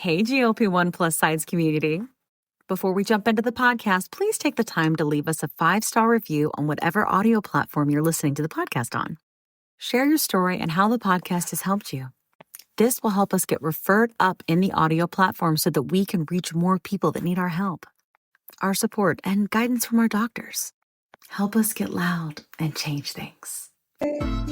Hey, GLP-1 plus sides community. Before we jump into the podcast, please take the time to leave us a 5-star review on whatever audio platform you're listening to the podcast on. Share your story and how the podcast has helped you. This will help us get referred up in the audio platform so that we can reach more people that need our help, our support, and guidance from our doctors. Help us get loud and change things.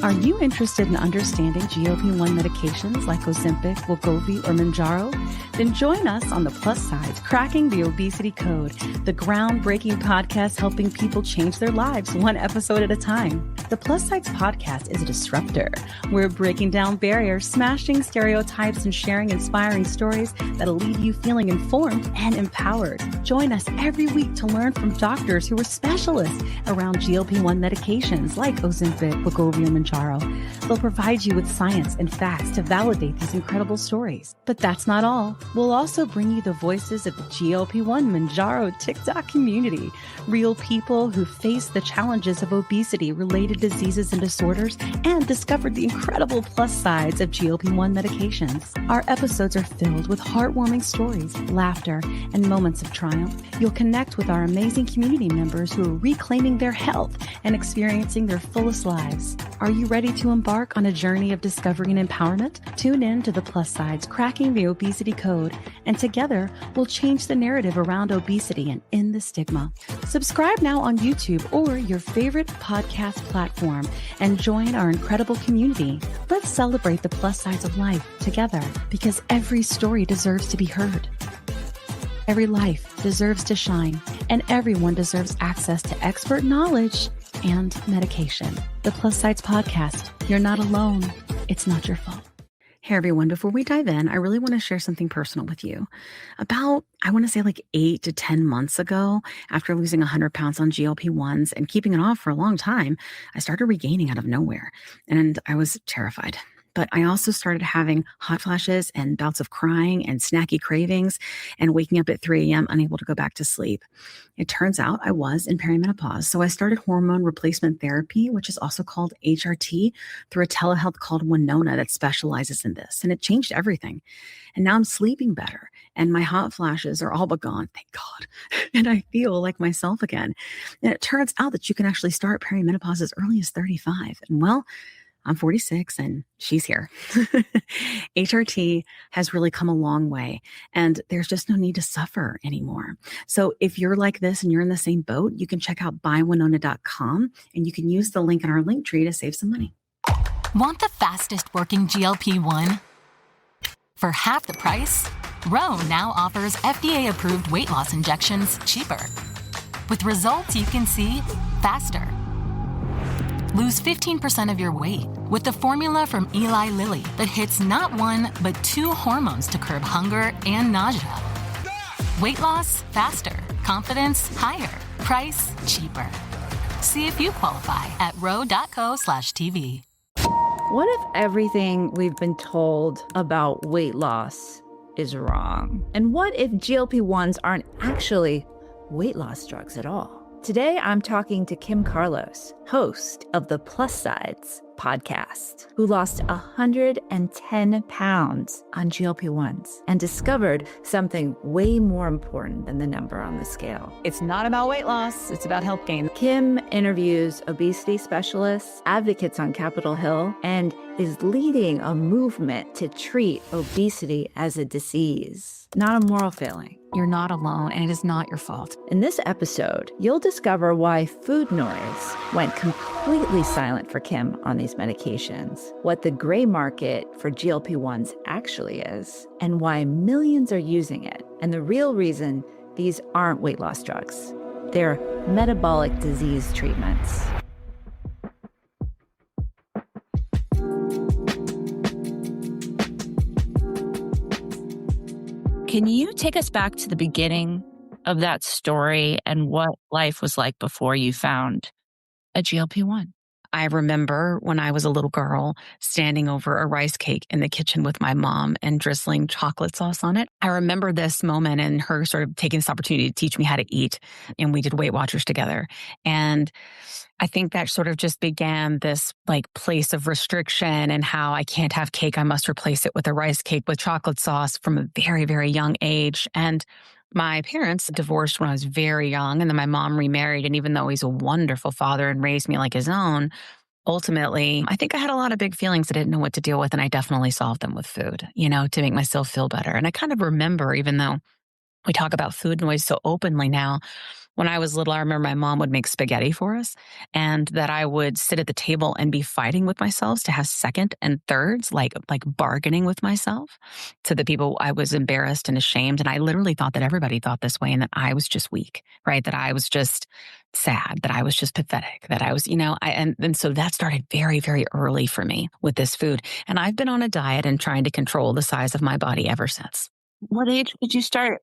Are you interested in understanding GLP-1 medications like Ozempic, wegovy, or Mounjaro? Then join us on the Plus Sides, Cracking the Obesity Code, the groundbreaking podcast helping people change their lives one episode at a time. The Plus Sides podcast is a disruptor. We're breaking down barriers, smashing stereotypes, and sharing inspiring stories that'll leave you feeling informed and empowered. Join us every week to learn from doctors who are specialists around GLP-1 medications like Ozempic, wegovy, and Mounjaro. They'll provide you with science and facts to validate these incredible stories. But that's not all. We'll also bring you the voices of the GLP-1 Mounjaro TikTok community, real people who face the challenges of obesity-related diseases and disorders and discovered the incredible plus sides of GLP-1 medications. Our episodes are filled with heartwarming stories, laughter, and moments of triumph. You'll connect with our amazing community members who are reclaiming their health and experiencing their fullest lives. Are you ready to embark on a journey of discovery and empowerment? Tune in to the Plus Sides, Cracking the Obesity Code, and together we'll change the narrative around obesity and end the stigma. Subscribe now on YouTube or your favorite podcast platform and join our incredible community. Let's celebrate the plus sides of life together because every story deserves to be heard. Every life deserves to shine, and everyone deserves access to expert knowledge and medication. The Plus Sides Podcast. You're not alone. It's not your fault. Hey everyone, before we dive in, I really want to share something personal with you. About, I want to say like 8 to 10 months ago, after losing 100 pounds on GLP-1s and keeping it off for a long time, I started regaining out of nowhere, and I was terrified. But I also started having hot flashes and bouts of crying and snacky cravings and waking up at 3 a.m. unable to go back to sleep. It turns out I was in perimenopause. So I started hormone replacement therapy, which is also called HRT, through a telehealth called Winona that specializes in this. And it changed everything. And now I'm sleeping better and my hot flashes are all but gone, thank God. And I feel like myself again. And it turns out that you can actually start perimenopause as early as 35. And well, I'm 46 and she's here. HRT has really come a long way and there's just no need to suffer anymore. So if you're like this and you're in the same boat, you can check out buywinona.com and you can use the link in our link tree to save some money. Want the fastest working GLP-1? For half the price, Ro now offers FDA-approved weight loss injections cheaper. With results you can see faster. Lose 15% of your weight with the formula from Eli Lilly that hits not one, but 2 hormones to curb hunger and nausea. Weight loss faster, confidence higher, price cheaper. See if you qualify at ro.co/TV. What if everything we've been told about weight loss is wrong? And what if GLP-1s aren't actually weight loss drugs at all? Today, I'm talking to Kim Carlos, host of the Plus Sides podcast, who lost 110 pounds on GLP-1s and discovered something way more important than the number on the scale. It's not about weight loss, it's about health gain. Kim interviews obesity specialists, advocates on Capitol Hill, and is leading a movement to treat obesity as a disease, not a moral failing. You're not alone and it is not your fault. In this episode, you'll discover why food noise went completely silent for Kim on these medications, what the gray market for GLP-1s actually is, and why millions are using it, and the real reason these aren't weight loss drugs. They're metabolic disease treatments. Can you take us back to the beginning of that story and what life was like before you found a GLP-1? I remember when I was a little girl standing over a rice cake in the kitchen with my mom and drizzling chocolate sauce on it. I remember this moment and her sort of taking this opportunity to teach me how to eat. And we did Weight Watchers together. And I think that sort of just began this like place of restriction and how I can't have cake. I must replace it with a rice cake with chocolate sauce from a very, very young age. And my parents divorced when I was very young, and then my mom remarried. And even though he's a wonderful father and raised me like his own, ultimately, I think I had a lot of big feelings I didn't know what to deal with. And I definitely solved them with food, to make myself feel better. And I kind of remember, even though we talk about food noise so openly now, when I was little, I remember my mom would make spaghetti for us, and that I would sit at the table and be fighting with myself to have second and thirds, like bargaining with myself to the people. I was embarrassed and ashamed. And I literally thought that everybody thought this way and that I was just weak, right? That I was just sad, that I was just pathetic, that I was, and so that started very, very early for me with this food. And I've been on a diet and trying to control the size of my body ever since. What age did you start?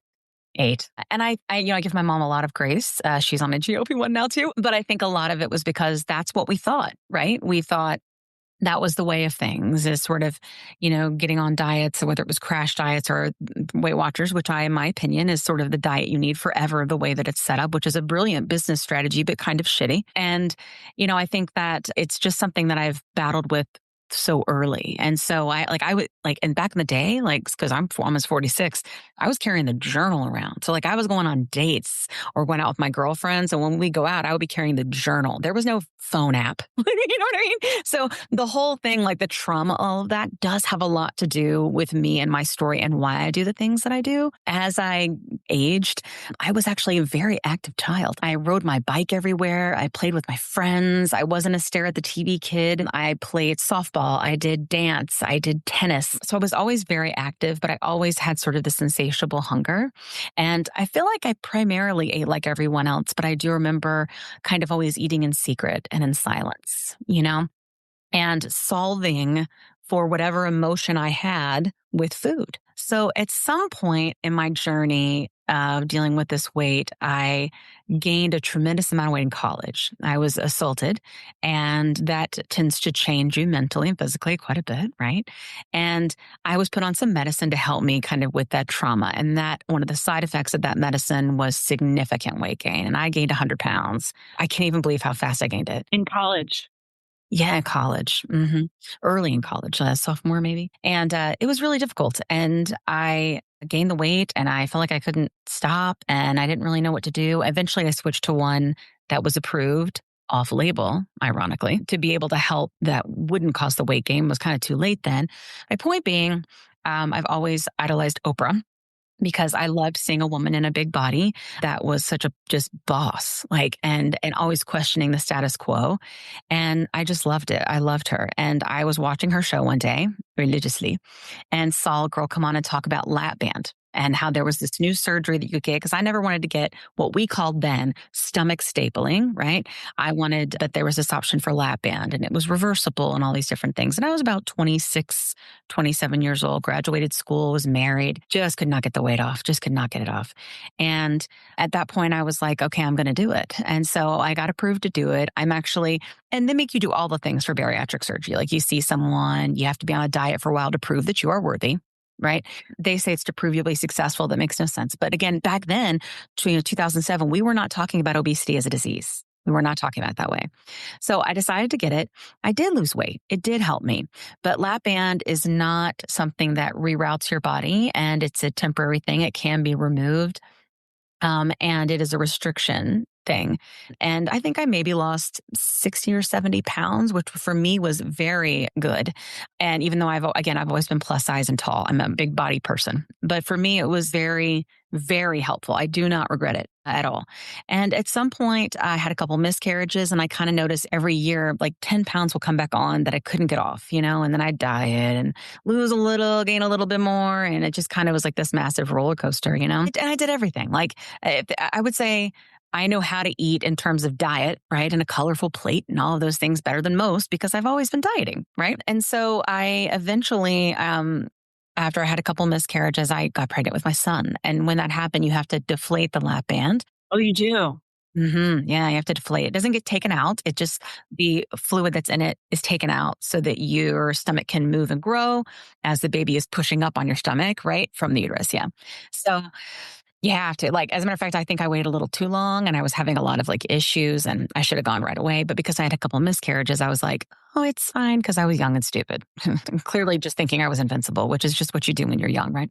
8. And I give my mom a lot of grace. She's on a GLP-1 now too. But I think a lot of it was because that's what we thought, right? We thought that was the way of things, is sort of, getting on diets, whether it was crash diets or Weight Watchers, which in my opinion, is sort of the diet you need forever, the way that it's set up, which is a brilliant business strategy, but kind of shitty. And, I think that it's just something that I've battled with so early. And so I would and back in the day, cause I'm almost 46, I was carrying the journal around. So I was going on dates or going out with my girlfriends. And when we go out, I would be carrying the journal. There was no phone app. You know what I mean? So the whole thing, the trauma, all of that does have a lot to do with me and my story and why I do the things that I do. As I aged, I was actually a very active child. I rode my bike everywhere. I played with my friends. I wasn't a stare at the TV kid. I played softball. I did dance. I did tennis. So I was always very active, but I always had sort of this insatiable hunger. And I feel like I primarily ate like everyone else, but I do remember kind of always eating in secret and in silence, and solving for whatever emotion I had with food. So at some point in my journey of dealing with this weight, I gained a tremendous amount of weight in college. I was assaulted, and that tends to change you mentally and physically quite a bit, right? And I was put on some medicine to help me kind of with that trauma. And that one of the side effects of that medicine was significant weight gain. And I gained 100 pounds. I can't even believe how fast I gained it. In college? Yeah, in college. Early in college, sophomore maybe. And it was really difficult. And I gained the weight and I felt like I couldn't stop and I didn't really know what to do. Eventually, I switched to one that was approved off label, ironically, to be able to help that wouldn't cause the weight gain. It was kind of too late then. My point being, I've always idolized Oprah, because I loved seeing a woman in a big body that was such a just boss, and always questioning the status quo. And I just loved it. I loved her. And I was watching her show one day religiously and saw a girl come on and talk about lap band and how there was this new surgery that you could get, because I never wanted to get what we called then stomach stapling, right? I wanted that there was this option for lap band and it was reversible and all these different things. And I was about 26, 27 years old, graduated school, was married, just could not get the weight off, just could not get it off. And at that point I was like, okay, I'm going to do it. And so I got approved to do it. And they make you do all the things for bariatric surgery. You see someone, you have to be on a diet for a while to prove that you are worthy. Right? They say it's to prove you'll be successful. That makes no sense. But again, back then, 2007, we were not talking about obesity as a disease. We were not talking about it that way. So I decided to get it. I did lose weight. It did help me. But lap band is not something that reroutes your body, and it's a temporary thing. It can be removed. And it is a restriction thing. And I think I maybe lost 60 or 70 pounds, which for me was very good. And even though I've always been plus size and tall, I'm a big body person. But for me, it was very, very helpful. I do not regret it at all. And at some point, I had a couple miscarriages, and I kind of noticed every year, 10 pounds will come back on that I couldn't get off, and then I'd diet and lose a little, gain a little bit more. And it just kind of was like this massive roller coaster, And I did everything. I would say I know how to eat in terms of diet, right? And a colorful plate and all of those things better than most, because I've always been dieting, right? And so I eventually, after I had a couple miscarriages, I got pregnant with my son. And when that happened, you have to deflate the lap band. Oh, you do? Yeah, you have to deflate. It doesn't get taken out. It just, the fluid that's in it is taken out so that your stomach can move and grow as the baby is pushing up on your stomach, right? From the uterus. Yeah. So you have to, like, as a matter of fact, I think I waited a little too long and I was having a lot of like issues and I should have gone right away. But because I had a couple of miscarriages, I was like, oh, it's fine because I was young and stupid. Clearly just thinking I was invincible, which is just what you do when you're young, right?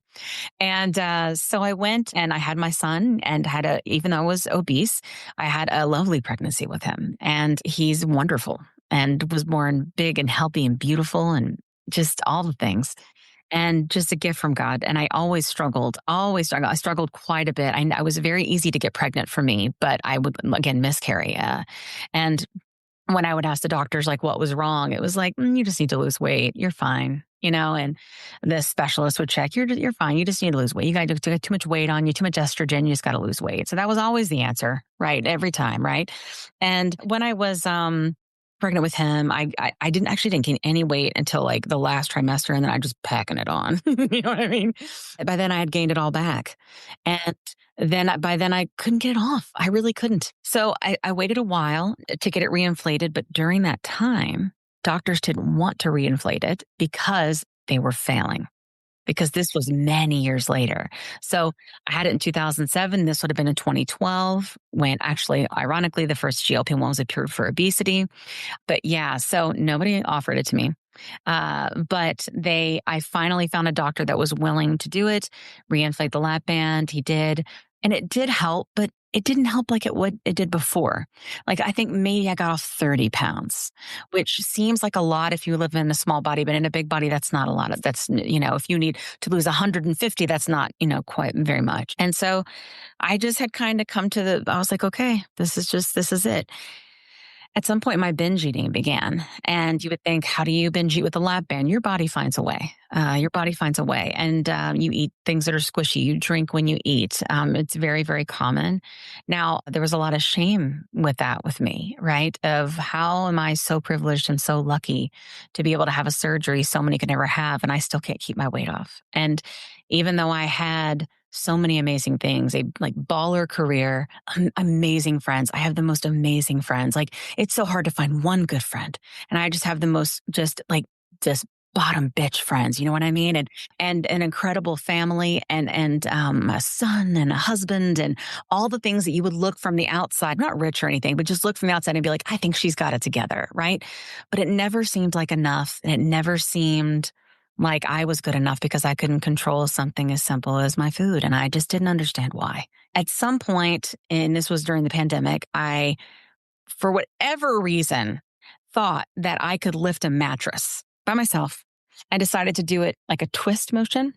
And so I went and I had my son and even though I was obese, I had a lovely pregnancy with him. And he's wonderful and was born big and healthy and beautiful and just all the things. And just a gift from God. And I always struggled, always struggled. I struggled quite a bit. I was very easy to get pregnant for me, but I would, again, miscarry. And when I would ask the doctors like what was wrong, it was like, you just need to lose weight. You're fine. And the specialist would check, you're fine. You just need to lose weight. You got too much weight on you, too much estrogen. You just got to lose weight. So that was always the answer, right? Every time, right? And when I was pregnant with him, I didn't gain any weight until like the last trimester, and then I just packing it on. You know what I mean? By then I had gained it all back, and by then I couldn't get it off. I really couldn't. So I waited a while to get it reinflated, but during that time, doctors didn't want to reinflate it because they were failing. Because this was many years later. So I had it in 2007. This would have been in 2012 when actually, ironically, the first GLP-1 was approved for obesity. But yeah, so nobody offered it to me. But I finally found a doctor that was willing to do it, reinflate the lap band. He did. And it did help, but it didn't help like it did before. Like I think maybe I got off 30 pounds, which seems like a lot if you live in a small body, but in a big body, that's not a lot. If you need to lose 150, that's not, quite very much. And so I just had kind of I was like, okay, this is it. At some point, my binge eating began. And you would think, how do you binge eat with a lap band? Your body finds a way. Your body finds a way. And you eat things that are squishy. You drink when you eat. It's very, very common. Now, there was a lot of shame with that with me, right? Of how am I so privileged and so lucky to be able to have a surgery so many could never have, and I still can't keep my weight off. And even though I had so many amazing things, a like baller career, amazing friends. I have the most amazing friends. Like it's so hard to find one good friend. And I just have the most just bottom bitch friends. You know what I mean? And an incredible family and a son and a husband and all the things that you would look from the outside, not rich or anything, but just look from the outside and be like, I think she's got it together. Right. But it never seemed like enough. And it never seemed like I was good enough because I couldn't control something as simple as my food. And I just didn't understand why. At some point, and this was during the pandemic, I, for whatever reason, thought that I could lift a mattress by myself. I decided to do it like a twist motion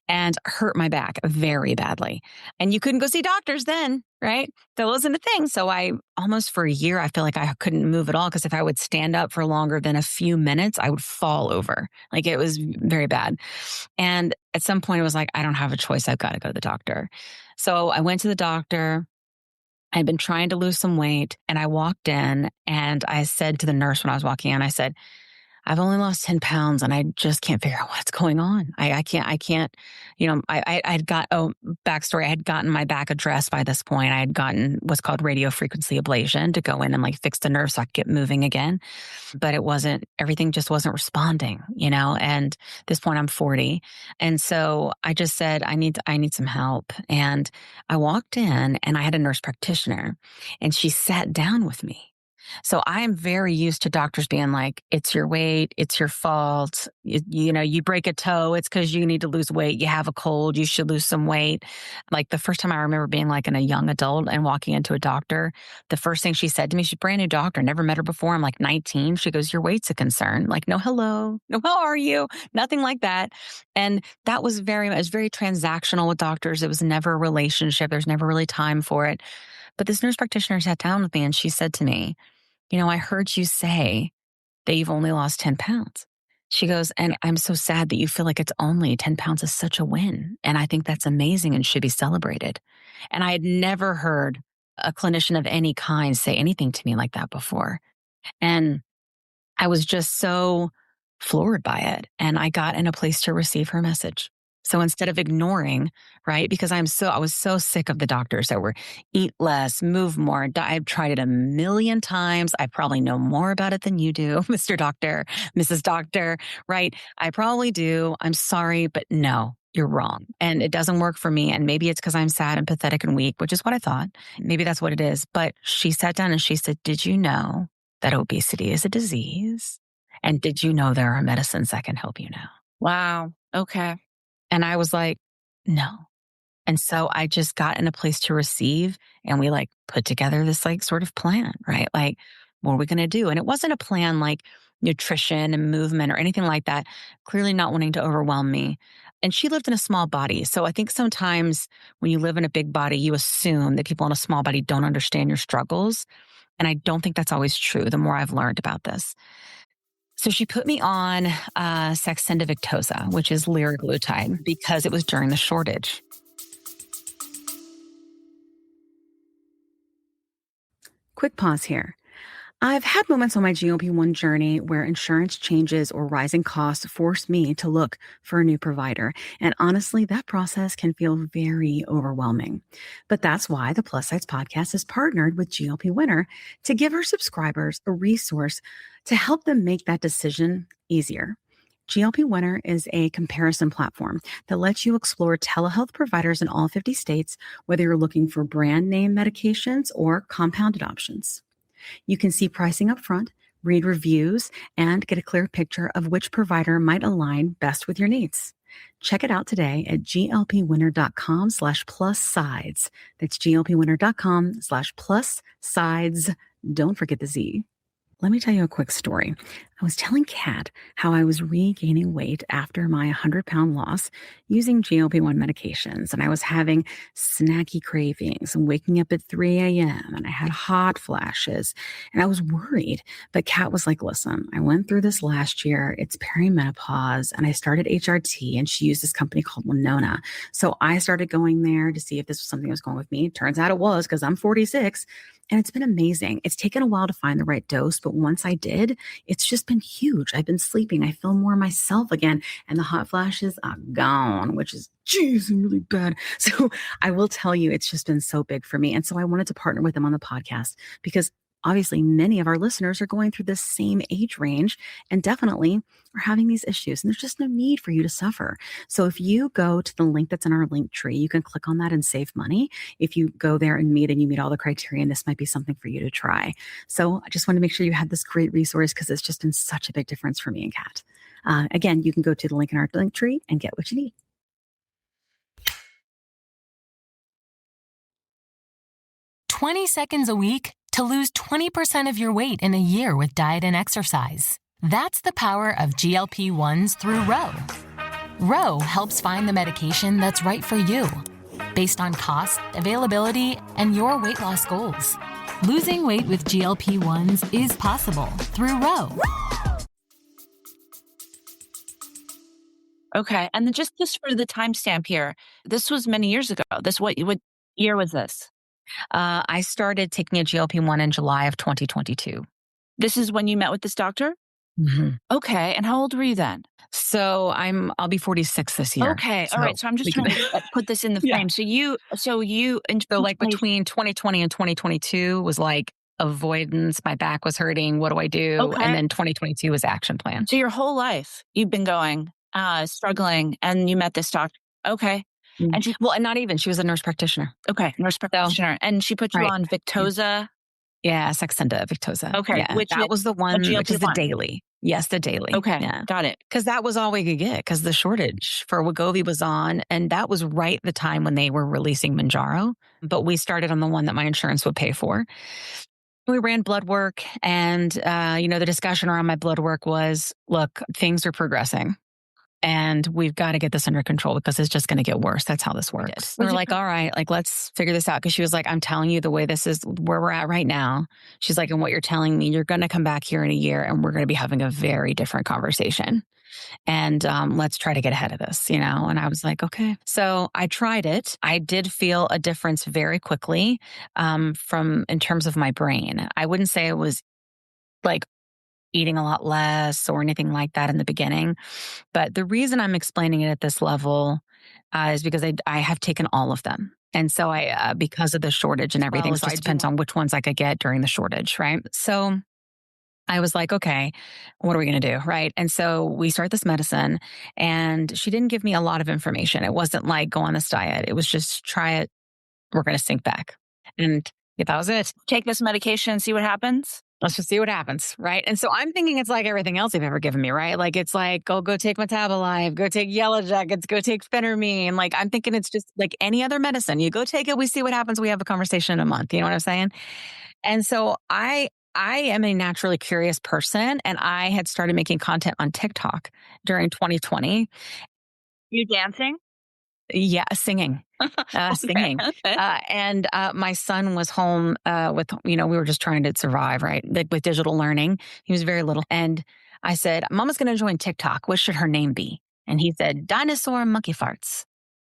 and hurt my back very badly. And you couldn't go see doctors then, right? That wasn't a thing. So I almost for a year, I feel like I couldn't move at all because if I would stand up for longer than a few minutes, I would fall over. Like it was very bad. And at some point, it was like, I don't have a choice. I've got to go to the doctor. So I went to the doctor. I'd been trying to lose some weight and I walked in and I said to the nurse when I was walking in, I said, I've only lost 10 pounds and I just can't figure out what's going on. I can't, I'd got, backstory. I had gotten my back addressed by this point. I had gotten what's called radio frequency ablation to go in and like fix the nerve so I could get moving again. But everything just wasn't responding, and at this point I'm 40. And so I just said, I need some help. And I walked in and I had a nurse practitioner and she sat down with me. So I am very used to doctors being like, it's your weight, it's your fault. You break a toe, it's because you need to lose weight. You have a cold, you should lose some weight. Like the first time I remember being like a young adult and walking into a doctor, the first thing she said to me, she's a brand new doctor, never met her before. I'm like 19. She goes, your weight's a concern. Like, no, hello, no, how are you? Nothing like that. And that was very transactional with doctors. It was never a relationship. There's never really time for it. But this nurse practitioner sat down with me and she said to me, I heard you say that you've only lost 10 pounds. She goes, and I'm so sad that you feel like it's only 10 pounds is such a win. And I think that's amazing and should be celebrated. And I had never heard a clinician of any kind say anything to me like that before. And I was just so floored by it. And I got in a place to receive her message. So instead of ignoring, right? Because I was so sick of the doctors that were eat less, move more. I've tried it a million times. I probably know more about it than you do, Mr. Doctor, Mrs. Doctor, right? I probably do. I'm sorry, but no, you're wrong. And it doesn't work for me. And maybe it's because I'm sad and pathetic and weak, which is what I thought. Maybe that's what it is. But she sat down and she said, did you know that obesity is a disease? And did you know there are medicines that can help you now? Wow. Okay. And I was like, no. And so I just got in a place to receive, and we like put together this like sort of plan, right? Like, what are we going to do? And it wasn't a plan like nutrition and movement or anything like that, clearly not wanting to overwhelm me. And she lived in a small body. So I think sometimes when you live in a big body, you assume that people in a small body don't understand your struggles. And I don't think that's always true the more I've learned about this. So she put me on Saxenda Victoza, which is liraglutide, because it was during the shortage. Quick pause here. I've had moments on my GLP-1 journey where insurance changes or rising costs force me to look for a new provider. And honestly, that process can feel very overwhelming. But that's why the Plus Size podcast is partnered with GLP Winner to give our subscribers a resource to help them make that decision easier. GLP Winner is a comparison platform that lets you explore telehealth providers in all 50 states, whether you're looking for brand name medications or compounded options. You can see pricing up front, read reviews, and get a clear picture of which provider might align best with your needs. Check it out today at glpwinner.com/plus sides. That's glpwinner.com/plus sides. Don't forget the Z. Let me tell you a quick story. I was telling Kat how I was regaining weight after my 100-pound loss using GLP-1 medications, and I was having snacky cravings and waking up at 3 a.m., and I had hot flashes, and I was worried. But Kat was like, listen, I went through this last year. It's perimenopause, and I started HRT, and she used this company called Winona. So I started going there to see if this was something that was going with me. Turns out it was, because I'm 46. And it's been amazing. It's taken a while to find the right dose, but once I did, it's just been huge. I've been sleeping. I feel more myself again, and the hot flashes are gone, which is, geez, really bad. So I will tell you, it's just been so big for me. And so I wanted to partner with them on the podcast because obviously many of our listeners are going through this same age range and definitely are having these issues. And there's just no need for you to suffer. So if you go to the link that's in our link tree, you can click on that and save money. If you go there and you meet all the criteria, and this might be something for you to try. So I just want to make sure you had this great resource because it's just been such a big difference for me and Kat. Again, you can go to the link in our link tree and get what you need. 20 seconds a week to lose 20% of your weight in a year with diet and exercise. That's the power of GLP-1s through Ro. Ro helps find the medication that's right for you, based on cost, availability, and your weight loss goals. Losing weight with GLP-1s is possible through Ro. Okay. And then just for the timestamp here, this was many years ago. What year was this? I started taking a GLP-1 in July of 2022. This is when you met with this doctor? Mm-hmm. Okay. And how old were you then? So I'll be 46 this year. Okay. All right. So I'm just trying to put this in the frame. Yeah. So like between 2020 and 2022 was like avoidance. My back was hurting. What do I do? Okay. And then 2022 was action plan. So your whole life you've been going, struggling, and you met this doctor. Okay. And she was a nurse practitioner. Okay. Nurse practitioner. So, and she put you on Victoza. Yeah. Saxenda Victoza. Okay. Yeah. That was the one, which is the daily. Yes, the daily. Okay. Yeah. Got it. Because that was all we could get because the shortage for wegovy was on. And that was right the time when they were releasing Mounjaro. But we started on the one that my insurance would pay for. We ran blood work and, the discussion around my blood work was, look, things are progressing. And we've got to get this under control because it's just going to get worse. That's how this works. We're like, all right, like, let's figure this out. Because she was like, I'm telling you the way this is where we're at right now. She's like, and what you're telling me, you're going to come back here in a year and we're going to be having a very different conversation. And let's try to get ahead of this, And I was like, okay. So I tried it. I did feel a difference very quickly in terms of my brain. I wouldn't say it was like eating a lot less or anything like that in the beginning. But the reason I'm explaining it at this level is because I have taken all of them. And so because of the shortage and everything, Well, it just depends on which ones I could get during the shortage, right? So I was like, okay, what are we going to do? Right. And so we start this medicine, and she didn't give me a lot of information. It wasn't like go on this diet. It was just try it. We're going to sink back. And yeah, that was it. take this medication and see what happens. Let's just see what happens. Right. And so I'm thinking it's like everything else they've ever given me. Right. Like it's like, go take Metabolite, go take Yellow Jackets, go take Phentermine. Like I'm thinking it's just like any other medicine. You go take it. We see what happens. We have a conversation in a month. You know what I'm saying? And so I am a naturally curious person, and I had started making content on TikTok during 2020. You dancing? Yeah, singing, singing. Okay. And my son was home with, we were just trying to survive, right? Like with digital learning. He was very little. And I said, Mama's going to join TikTok. What should her name be? And he said, Dinosaur Monkey Farts.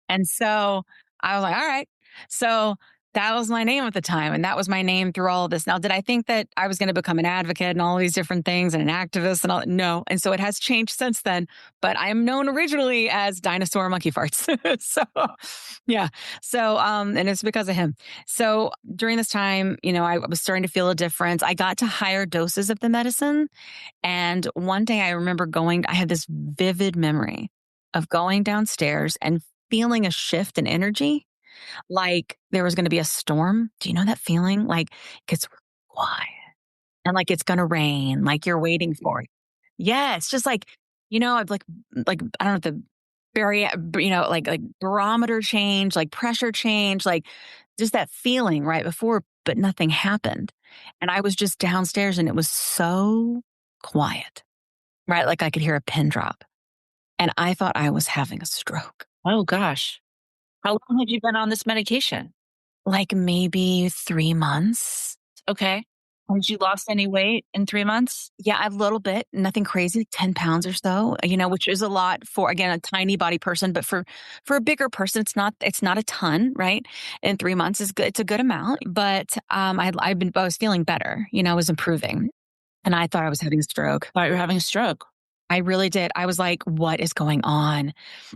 And so I was like, all right. So that was my name at the time. And that was my name through all of this. Now, did I think that I was going to become an advocate and all these different things and an activist and all? No. And so it has changed since then. But I am known originally as Dinosaur Monkey Farts. So, yeah. So, and it's because of him. So during this time, I was starting to feel a difference. I got to higher doses of the medicine. And one day I remember I had this vivid memory of going downstairs and feeling a shift in energy, like there was going to be a storm. Do you know that feeling? Like it gets quiet and like it's going to rain, like you're waiting for it. Yeah, it's just like, I've like I don't know, the like barometer change, like pressure change, like just that feeling right before, but nothing happened. And I was just downstairs and it was so quiet, right? Like I could hear a pin drop. And I thought I was having a stroke. Oh gosh. How long had you been on this medication? Like maybe 3 months. Okay. Had you lost any weight in 3 months? Yeah, a little bit, nothing crazy, 10 pounds or so, which is a lot for, again, a tiny body person, but for a bigger person, it's not a ton, right? In 3 months is good. It's a good amount, but I was feeling better, I was improving, and I thought I was having a stroke. Thought you were having a stroke. I really did. I was like, what is going on?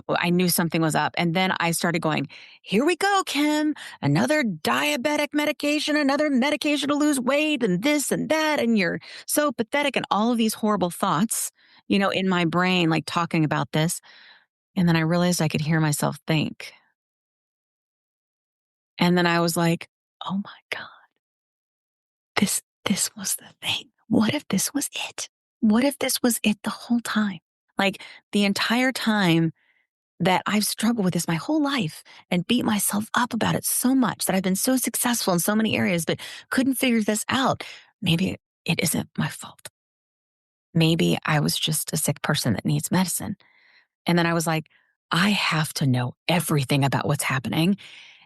I knew something was up. And then I started going, here we go, Kim, another diabetic medication, another medication to lose weight and this and that. And you're so pathetic, and all of these horrible thoughts, in my brain, like talking about this. And then I realized I could hear myself think. And then I was like, oh my God, this was the thing. What if this was it? What if this was it the whole time? Like the entire time that I've struggled with this my whole life and beat myself up about it so much, that I've been so successful in so many areas, but couldn't figure this out. Maybe it isn't my fault. Maybe I was just a sick person that needs medicine. And then I was like, I have to know everything about what's happening.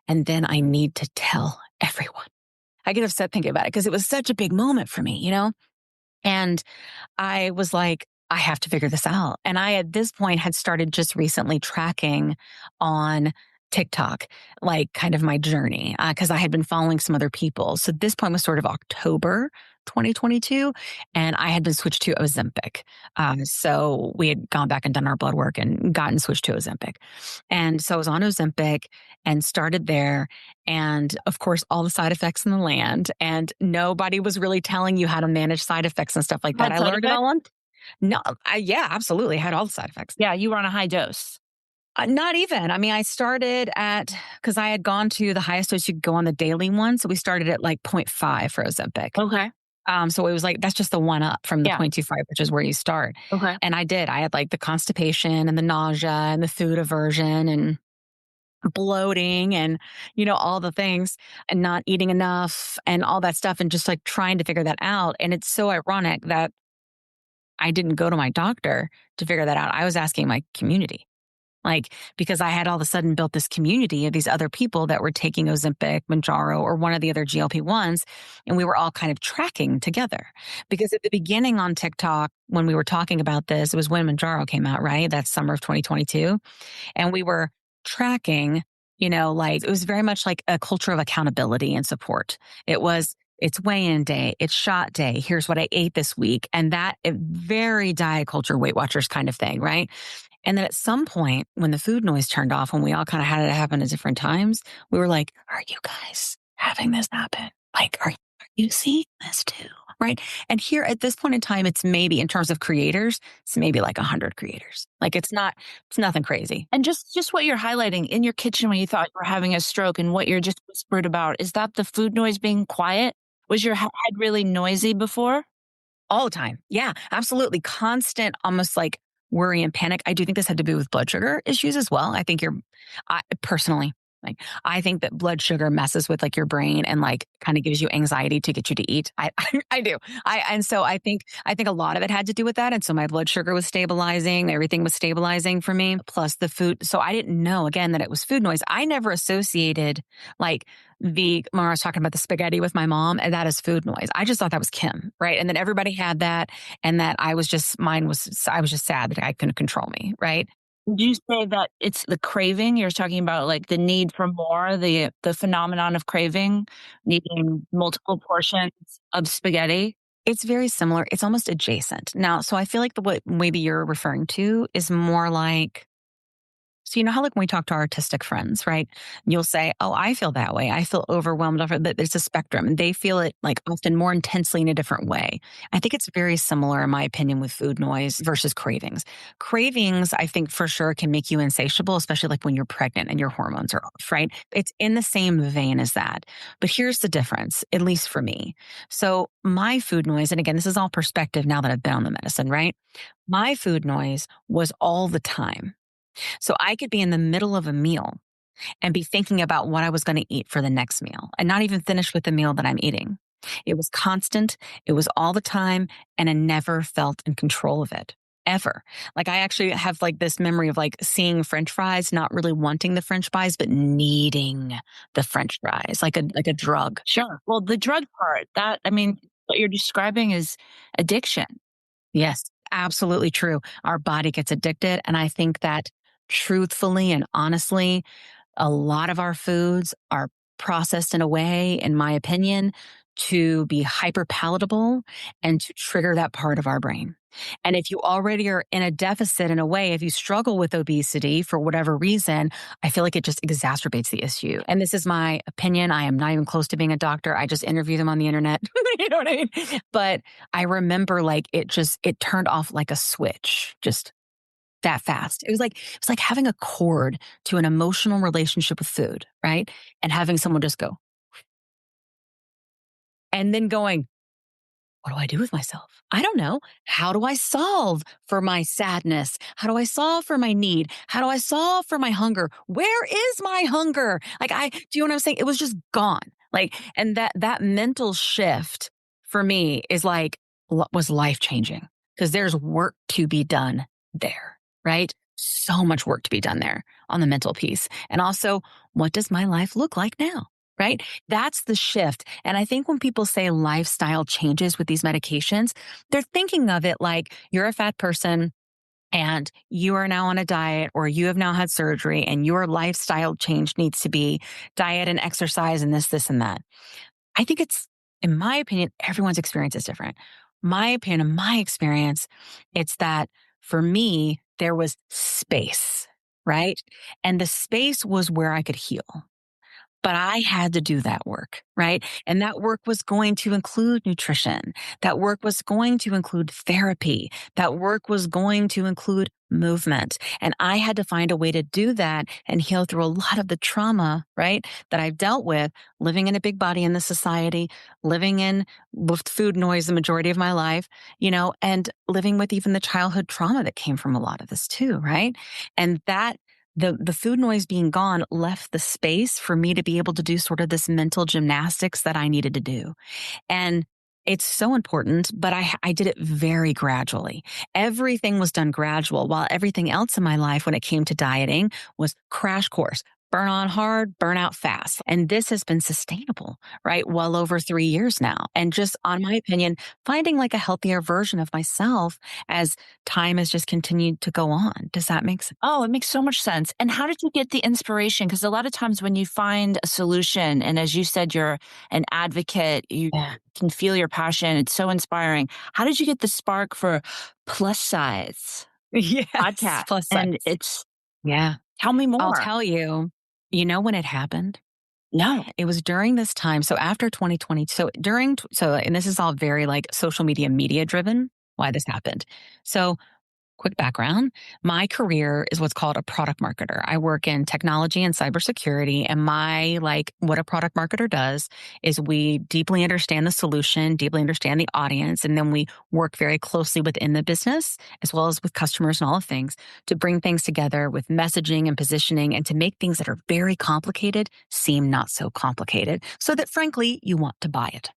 And then I need to tell everyone. I get upset thinking about it because it was such a big moment for me, And I was like, I have to figure this out. And I, at this point, had started just recently tracking on TikTok, like kind of my journey, because I had been following some other people. So this point was sort of October 2022, and I had been switched to Ozempic. So we had gone back and done our blood work and gotten switched to Ozempic. And so I was on Ozempic and started there. And of course, all the side effects in the land, and nobody was really telling you how to manage side effects and stuff like that. I learned it all on. No, yeah, absolutely. I had all the side effects. Yeah, you were on a high dose. Not even. I mean, I started because I had gone to the highest dose you could go on the daily one. So we started at like 0.5 for Ozempic. Okay. So it was like, that's just the one up from the 0.25, which is where you start. Okay. And I had like the constipation and the nausea and the food aversion and bloating and, all the things, and not eating enough and all that stuff, and just like trying to figure that out. And it's so ironic that I didn't go to my doctor to figure that out. I was asking my community. Like, because I had all of a sudden built this community of these other people that were taking Ozempic, Mounjaro, or one of the other GLP-1s, and we were all kind of tracking together. Because at the beginning on TikTok, when we were talking about this, it was when Mounjaro came out, right? That's summer of 2022. And we were tracking, like it was very much like a culture of accountability and support. It was, It's weigh-in day. It's shot day. Here's what I ate this week. And that very diet culture, Weight Watchers kind of thing, right? And then at some point, when the food noise turned off, when we all kind of had it happen at different times, we were like, are you guys having this happen? Like, are you seeing this too? Right. And here at this point in time, it's maybe in terms of creators, it's maybe like 100 creators. Like it's nothing crazy. And just what you're highlighting in your kitchen when you thought you were having a stroke and what you're just whispered about, is that the food noise being quiet? Was your head really noisy before? All the time. Yeah, absolutely. Constant, almost like worry and panic. I do think this had to do with blood sugar issues as well. I personally, like, I think that blood sugar messes with like your brain and like kind of gives you anxiety to get you to eat. I do. And so I think a lot of it had to do with that. And so my blood sugar was stabilizing. Everything was stabilizing for me. Plus the food. So I didn't know again that it was food noise. I never associated like when I was talking about the spaghetti with my mom, and that is food noise. I just thought that was Kim, right? And then everybody had that, and that I was just sad that I couldn't control me, right? Would you say that it's the craving? You're talking about like the need for more, the phenomenon of craving, needing multiple portions of spaghetti? It's very similar. It's almost adjacent. Now, so I feel like what maybe you're referring to is more like, so you know how like when we talk to our artistic friends, right? You'll say, oh, I feel that way. I feel overwhelmed. But there's a spectrum and they feel it like often more intensely in a different way. I think it's very similar in my opinion with food noise versus cravings. Cravings, I think for sure can make you insatiable, especially like when you're pregnant and your hormones are off, right? It's in the same vein as that. But here's the difference, at least for me. So my food noise, and again, this is all perspective now that I've been on the medicine, right? My food noise was all the time. So I could be in the middle of a meal and be thinking about what I was going to eat for the next meal and not even finish with the meal that I'm eating. It was constant. It was all the time. And I never felt in control of it ever. Like I actually have like this memory of like seeing French fries, not really wanting the French fries, but needing the French fries, like a drug. Sure. Well, the drug part, what you're describing is addiction. Yes, absolutely true. Our body gets addicted. And I think that truthfully and honestly, a lot of our foods are processed in a way, in my opinion, to be hyper palatable and to trigger that part of our brain. And if you already are in a deficit in a way, if you struggle with obesity for whatever reason, I feel like it just exacerbates the issue. And this is my opinion. I am not even close to being a doctor. I just interview them on the internet. You know what I mean? But I remember like it turned off like a switch, just that fast. It was like having a cord to an emotional relationship with food, right? And having someone just go, and then going, what do I do with myself? I don't know. How do I solve for my sadness? How do I solve for my need? How do I solve for my hunger? Where is my hunger? Do you know what I'm saying? It was just gone. Like, and that mental shift for me is like, was life changing because there's work to be done there, right? So much work to be done there on the mental piece. And also, what does my life look like now? Right? That's the shift. And I think when people say lifestyle changes with these medications, they're thinking of it like you're a fat person and you are now on a diet or you have now had surgery and your lifestyle change needs to be diet and exercise and this and that. I think in my opinion, everyone's experience is different. My opinion, my experience, it's that for me, there was space, right? And the space was where I could heal. But I had to do that work, right? And that work was going to include nutrition. That work was going to include therapy. That work was going to include movement. And I had to find a way to do that and heal through a lot of the trauma, right? That I've dealt with living in a big body in this society, living with food noise the majority of my life, and living with even the childhood trauma that came from a lot of this too, right? And that the food noise being gone left the space for me to be able to do sort of this mental gymnastics that I needed to do. And it's so important, but I did it very gradually. Everything was done gradual, while everything else in my life when it came to dieting was crash course. burn on hard, burn out fast. And this has been sustainable, right? Well over 3 years now. And just on my opinion, finding like a healthier version of myself as time has just continued to go on. Does that make sense? Oh, it makes so much sense. And how did you get the inspiration? Because a lot of times when you find a solution, and as you said, you're an advocate, you Yeah. can feel your passion. It's so inspiring. How did you get the spark for plus size Yes. podcast? Plus And size. it's, Yeah. tell me I'll more. tell you, when it happened? No. It was during this time. So after 2020, and this is all very like social media driven, why this happened. So quick background. My career is what's called a product marketer. I work in technology and cybersecurity. And what a product marketer does is we deeply understand the solution, deeply understand the audience, and then we work very closely within the business as well as with customers and all of things to bring things together with messaging and positioning and to make things that are very complicated seem not so complicated so that frankly, you want to buy it.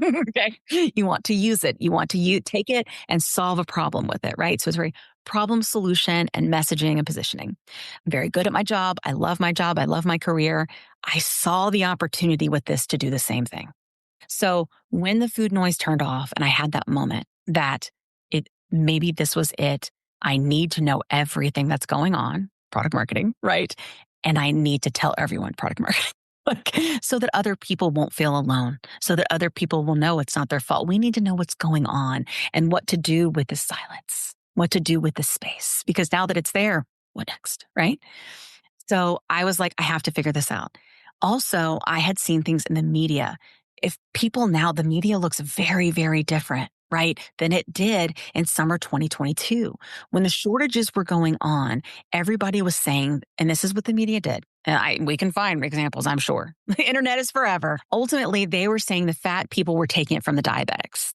Okay. You want to use it. You want to take it and solve a problem with it, right? So it's very problem solution and messaging and positioning. I'm very good at my job. I love my job. I love my career. I saw the opportunity with this to do the same thing. So when the food noise turned off and I had that moment that maybe this was it, I need to know everything that's going on, product marketing, right? And I need to tell everyone product marketing. So that other people won't feel alone, so that other people will know it's not their fault. We need to know what's going on and what to do with the silence, what to do with the space, because now that it's there, what next, right? So I was like, I have to figure this out. Also, I had seen things in the media. If people now, the media looks very, very different, right, than it did in summer 2022. When the shortages were going on, everybody was saying, and this is what the media did. And we can find examples, I'm sure. The internet is forever. Ultimately, they were saying the fat people were taking it from the diabetics,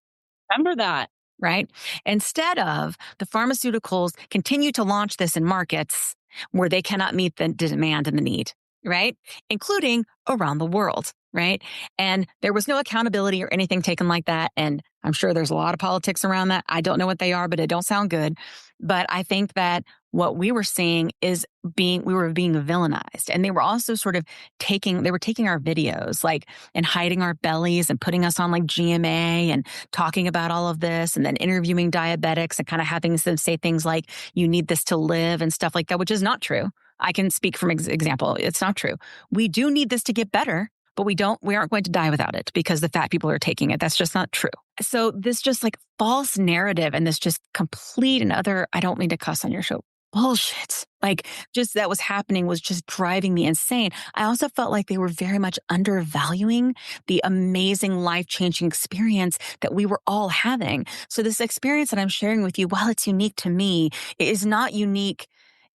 Remember that. right? Instead of the pharmaceuticals continue to launch this in markets where they cannot meet the demand and the need, right? Including around the world, right? And there was no accountability or anything taken like that. And I'm sure there's a lot of politics around that. I don't know what they are, but it don't sound good. But I think that what we were seeing is we were being villainized. And they were also sort of taking our videos and hiding our bellies and putting us on like GMA and talking about all of this and then interviewing diabetics and kind of having them say things like, you need this to live and stuff like that, which is not true. I can speak from example. It's not true. We do need this to get better, but we aren't going to die without it because the fat people are taking it. That's just not true. So this just like false narrative and this just complete and utter, I don't mean to cuss on your show, bullshit. Just that was happening was just driving me insane. I also felt like they were very much undervaluing the amazing life-changing experience that we were all having. So this experience that I'm sharing with you, while it's unique to me, it is not unique.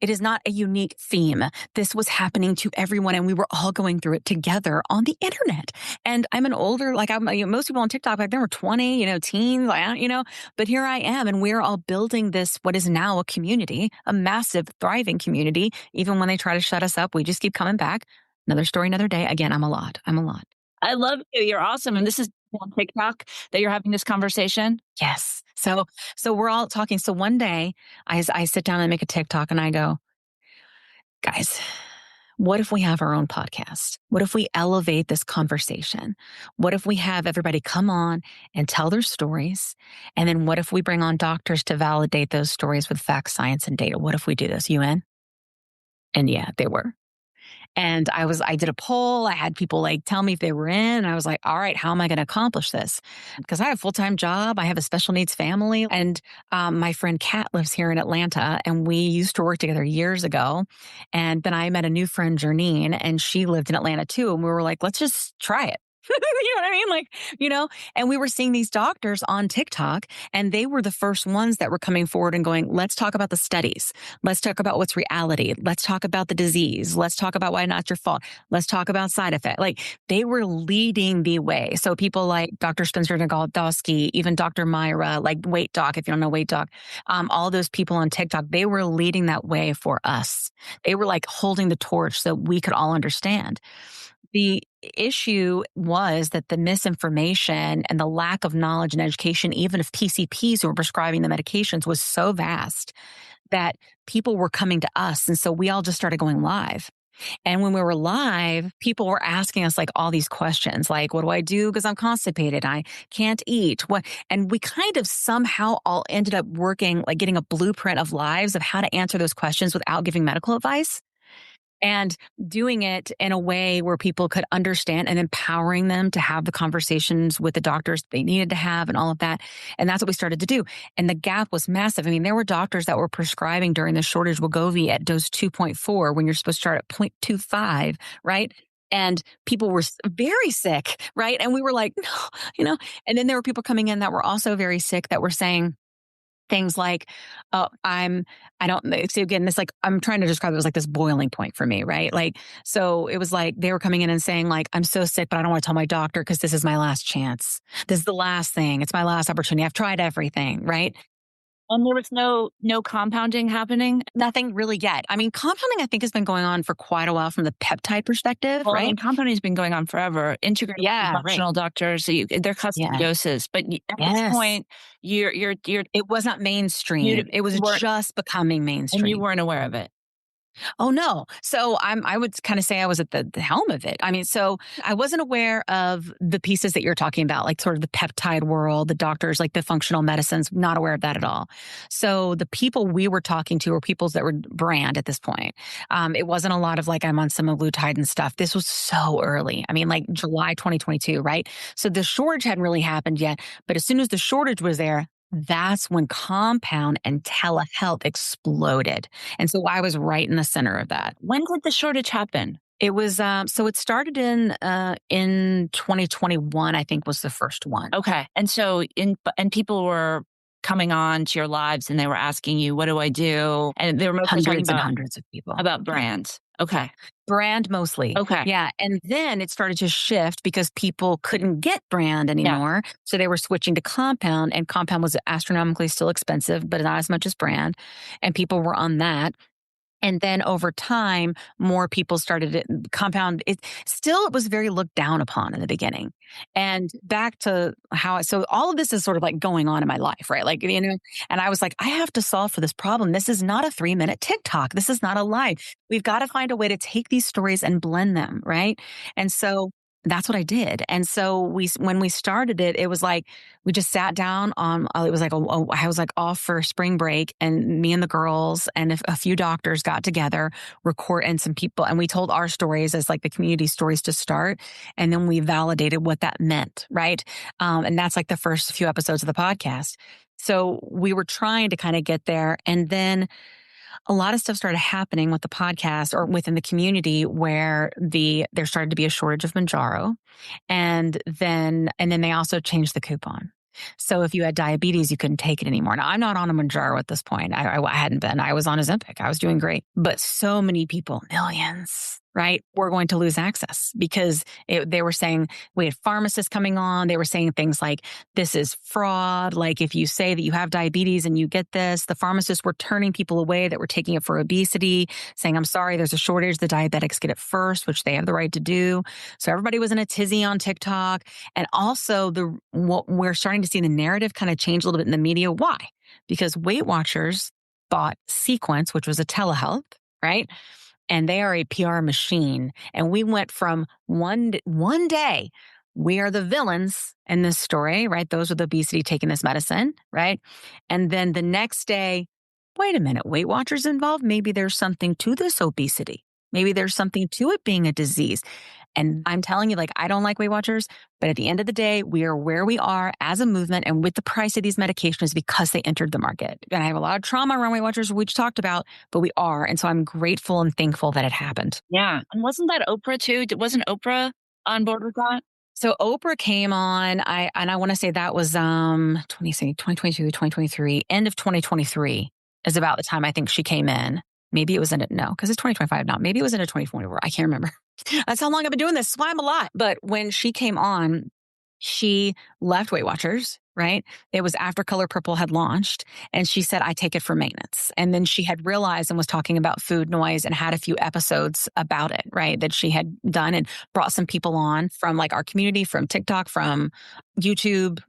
It is not a unique theme. This was happening to everyone, and we were all going through it together on the internet. And I'm an older, most people on TikTok back then were 20, teens, but here I am, and we're all building this, what is now a community, a massive, thriving community. Even when they try to shut us up, we just keep coming back. Another story, another day. Again, I'm a lot. I love you. You're awesome. And this is on TikTok that you're having this conversation. Yes. So we're all talking. So one day I sit down and make a TikTok and I go, guys, what if we have our own podcast? What if we elevate this conversation? What if we have everybody come on and tell their stories? And then what if we bring on doctors to validate those stories with facts, science, and data? What if we do this? You in? And yeah, they were. And I did a poll. I had people tell me if they were in. And I was like, all right, how am I going to accomplish this? Because I have a full-time job. I have a special needs family. And my friend Kat lives here in Atlanta. And we used to work together years ago. And then I met a new friend, Janine, and she lived in Atlanta too. And we were like, let's just try it. You know what I mean? And we were seeing these doctors on TikTok and they were the first ones that were coming forward and going, let's talk about the studies. Let's talk about what's reality. Let's talk about the disease. Let's talk about why not your fault. Let's talk about side effects. They were leading the way. So people like Dr. Spencer Nagoldowski, even Dr. Myra, Weight Doc, if you don't know Weight Doc, all those people on TikTok, they were leading that way for us. They were holding the torch so we could all understand. The issue was that the misinformation and the lack of knowledge and education, even of PCPs who were prescribing the medications, was so vast that people were coming to us. And so we all just started going live. And when we were live, people were asking us like all these questions, like, what do I do? Because I'm constipated. I can't eat. What? And we kind of somehow all ended up working, like getting a blueprint of lives of how to answer those questions without giving medical advice and doing it in a way where people could understand and empowering them to have the conversations with the doctors they needed to have and all of that. And that's what we started to do. And the gap was massive. I mean, there were doctors that were prescribing during the shortage wegovy at dose 2.4 when you're supposed to start at 0.25, right? And people were very sick, right? And we were like, no, and then there were people coming in that were also very sick that were saying, things like, oh, I don't, so again, this like, I'm trying to describe it as like this boiling point for me, right? Like, so it was like, they were coming in and saying like, I'm so sick, but I don't want to tell my doctor because this is my last chance. This is the last thing. It's my last opportunity. I've tried everything, right? And there was no compounding happening? Nothing really yet. I mean, compounding, I think, has been going on for quite a while from the peptide perspective, Well, I right? mean, compounding has been going on forever. Integrated functional doctors, so they're custom doses. But at this point, you're it was not mainstream. It was just becoming mainstream. And you weren't aware of it. Oh, no. So I would kind of say I was at the helm of it. I mean, so I wasn't aware of the pieces that you're talking about, like sort of the peptide world, the doctors, like the functional medicines, not aware of that at all. So the people we were talking to were people that were brand at this point. It wasn't a lot of like, I'm on semaglutide and stuff. This was so early. I mean, like July 2022, right? So the shortage hadn't really happened yet. But as soon as the shortage was there, that's when compound and telehealth exploded. And so I was right in the center of that. When did the shortage happen? It was, so it started in 2021, I think was the first one. Okay. And so and people were coming on to your lives and they were asking you, what do I do? And they were mostly hundreds and hundreds of people. About brands. Okay. Brand mostly. Okay. Yeah. And then it started to shift because people couldn't get brand anymore. Yeah. So they were switching to compound, and compound was astronomically still expensive, but not as much as brand. And people were on that. And then over time, more people started it. Compound. It was very looked down upon in the beginning. And back to so all of this is sort of like going on in my life, right? Like, and I was like, I have to solve for this problem. This is not a 3-minute TikTok. This is not a live. We've got to find a way to take these stories and blend them, right? And so that's what I did. And so when we started it, it was like, we just sat down on, it was like, I was like off for spring break, and me and the girls and a few doctors got together, and some people, and we told our stories as like the community stories to start. And then we validated what that meant. Right. And that's like the first few episodes of the podcast. So we were trying to kind of get there. And then a lot of stuff started happening with the podcast or within the community where there started to be a shortage of Mounjaro. And then they also changed the coupon. So if you had diabetes, you couldn't take it anymore. Now, I'm not on a Mounjaro at this point. I hadn't been. I was on Ozempic. I was doing great. But so many people, millions, right, were going to lose access because they were saying, we had pharmacists coming on. They were saying things like, this is fraud. Like if you say that you have diabetes and you get this, the pharmacists were turning people away that were taking it for obesity, saying, I'm sorry, there's a shortage. The diabetics get it first, which they have the right to do. So everybody was in a tizzy on TikTok. And also what we're starting to see the narrative kind of change a little bit in the media. Why? Because Weight Watchers bought Sequence, which was a telehealth, right? And they are a PR machine. And we went from one day, we are the villains in this story, right? Those with obesity taking this medicine, right? And then the next day, wait a minute, Weight Watchers involved? Maybe there's something to this obesity. Maybe there's something to it being a disease. And I'm telling you, like, I don't like Weight Watchers, but at the end of the day, we are where we are as a movement and with the price of these medications because they entered the market. And I have a lot of trauma around Weight Watchers, which talked about, but we are. And so I'm grateful and thankful that it happened. Yeah. And wasn't that Oprah too? Wasn't Oprah on board with that? So Oprah came on, I want to say that was 2022, 2023, end of 2023 is about the time I think she came in. Maybe it was because it's 2025 now. Maybe it was into 2024. I can't remember. That's how long I've been doing this. That's why I'm a lot. But when she came on, she left Weight Watchers, right? It was after Color Purple had launched. And she said, I take it for maintenance. And then she had realized and was talking about food noise and had a few episodes about it, right? That she had done and brought some people on from like our community, from TikTok, from YouTube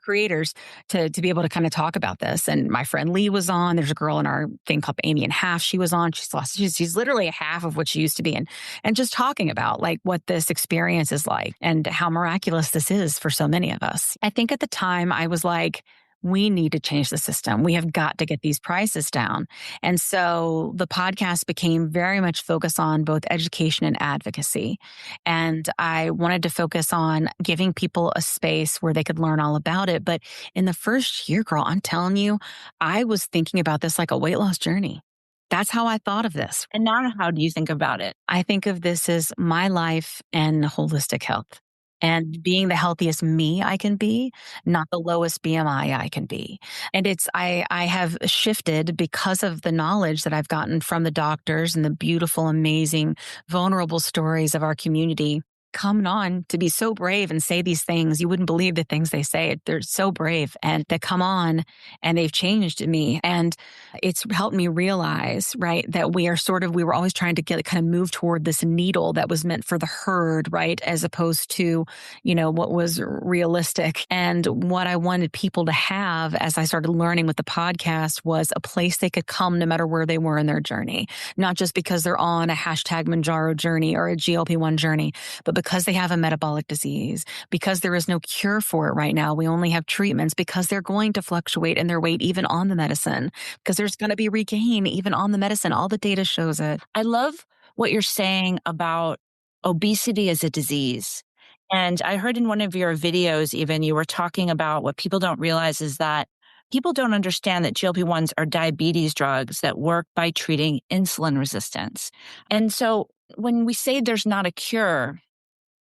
creators to be able to kind of talk about this. And my friend Lee was on. There's a girl in our thing called Amy and Half. She was on. She's literally a half of what she used to be, and just talking about like what this experience is like and how miraculous this is for so many of us. I think at the time I was like, we need to change the system. We have got to get these prices down. And so the podcast became very much focused on both education and advocacy. And I wanted to focus on giving people a space where they could learn all about it. But in the first year, girl, I'm telling you, I was thinking about this like a weight loss journey. That's how I thought of this. And now how do you think about it? I think of this as my life and holistic health. And being the healthiest me I can be, not the lowest BMI I can be. And I have shifted because of the knowledge that I've gotten from the doctors and the beautiful, amazing, vulnerable stories of our community coming on to be so brave and say these things. You wouldn't believe the things they say. They're so brave and they come on and they've changed me. And it's helped me realize, right, that we were always trying to kind of move toward this needle that was meant for the herd, right, as opposed to, what was realistic. And what I wanted people to have as I started learning with the podcast was a place they could come no matter where they were in their journey, not just because they're on a hashtag Mounjaro journey or a GLP-1 journey, but because they have a metabolic disease, because there is no cure for it right now. We only have treatments because they're going to fluctuate in their weight even on the medicine, because there's going to be regain even on the medicine. All the data shows it. I love what you're saying about obesity as a disease. And I heard in one of your videos, even you were talking about what people don't realize is that people don't understand that GLP-1s are diabetes drugs that work by treating insulin resistance. And so when we say there's not a cure,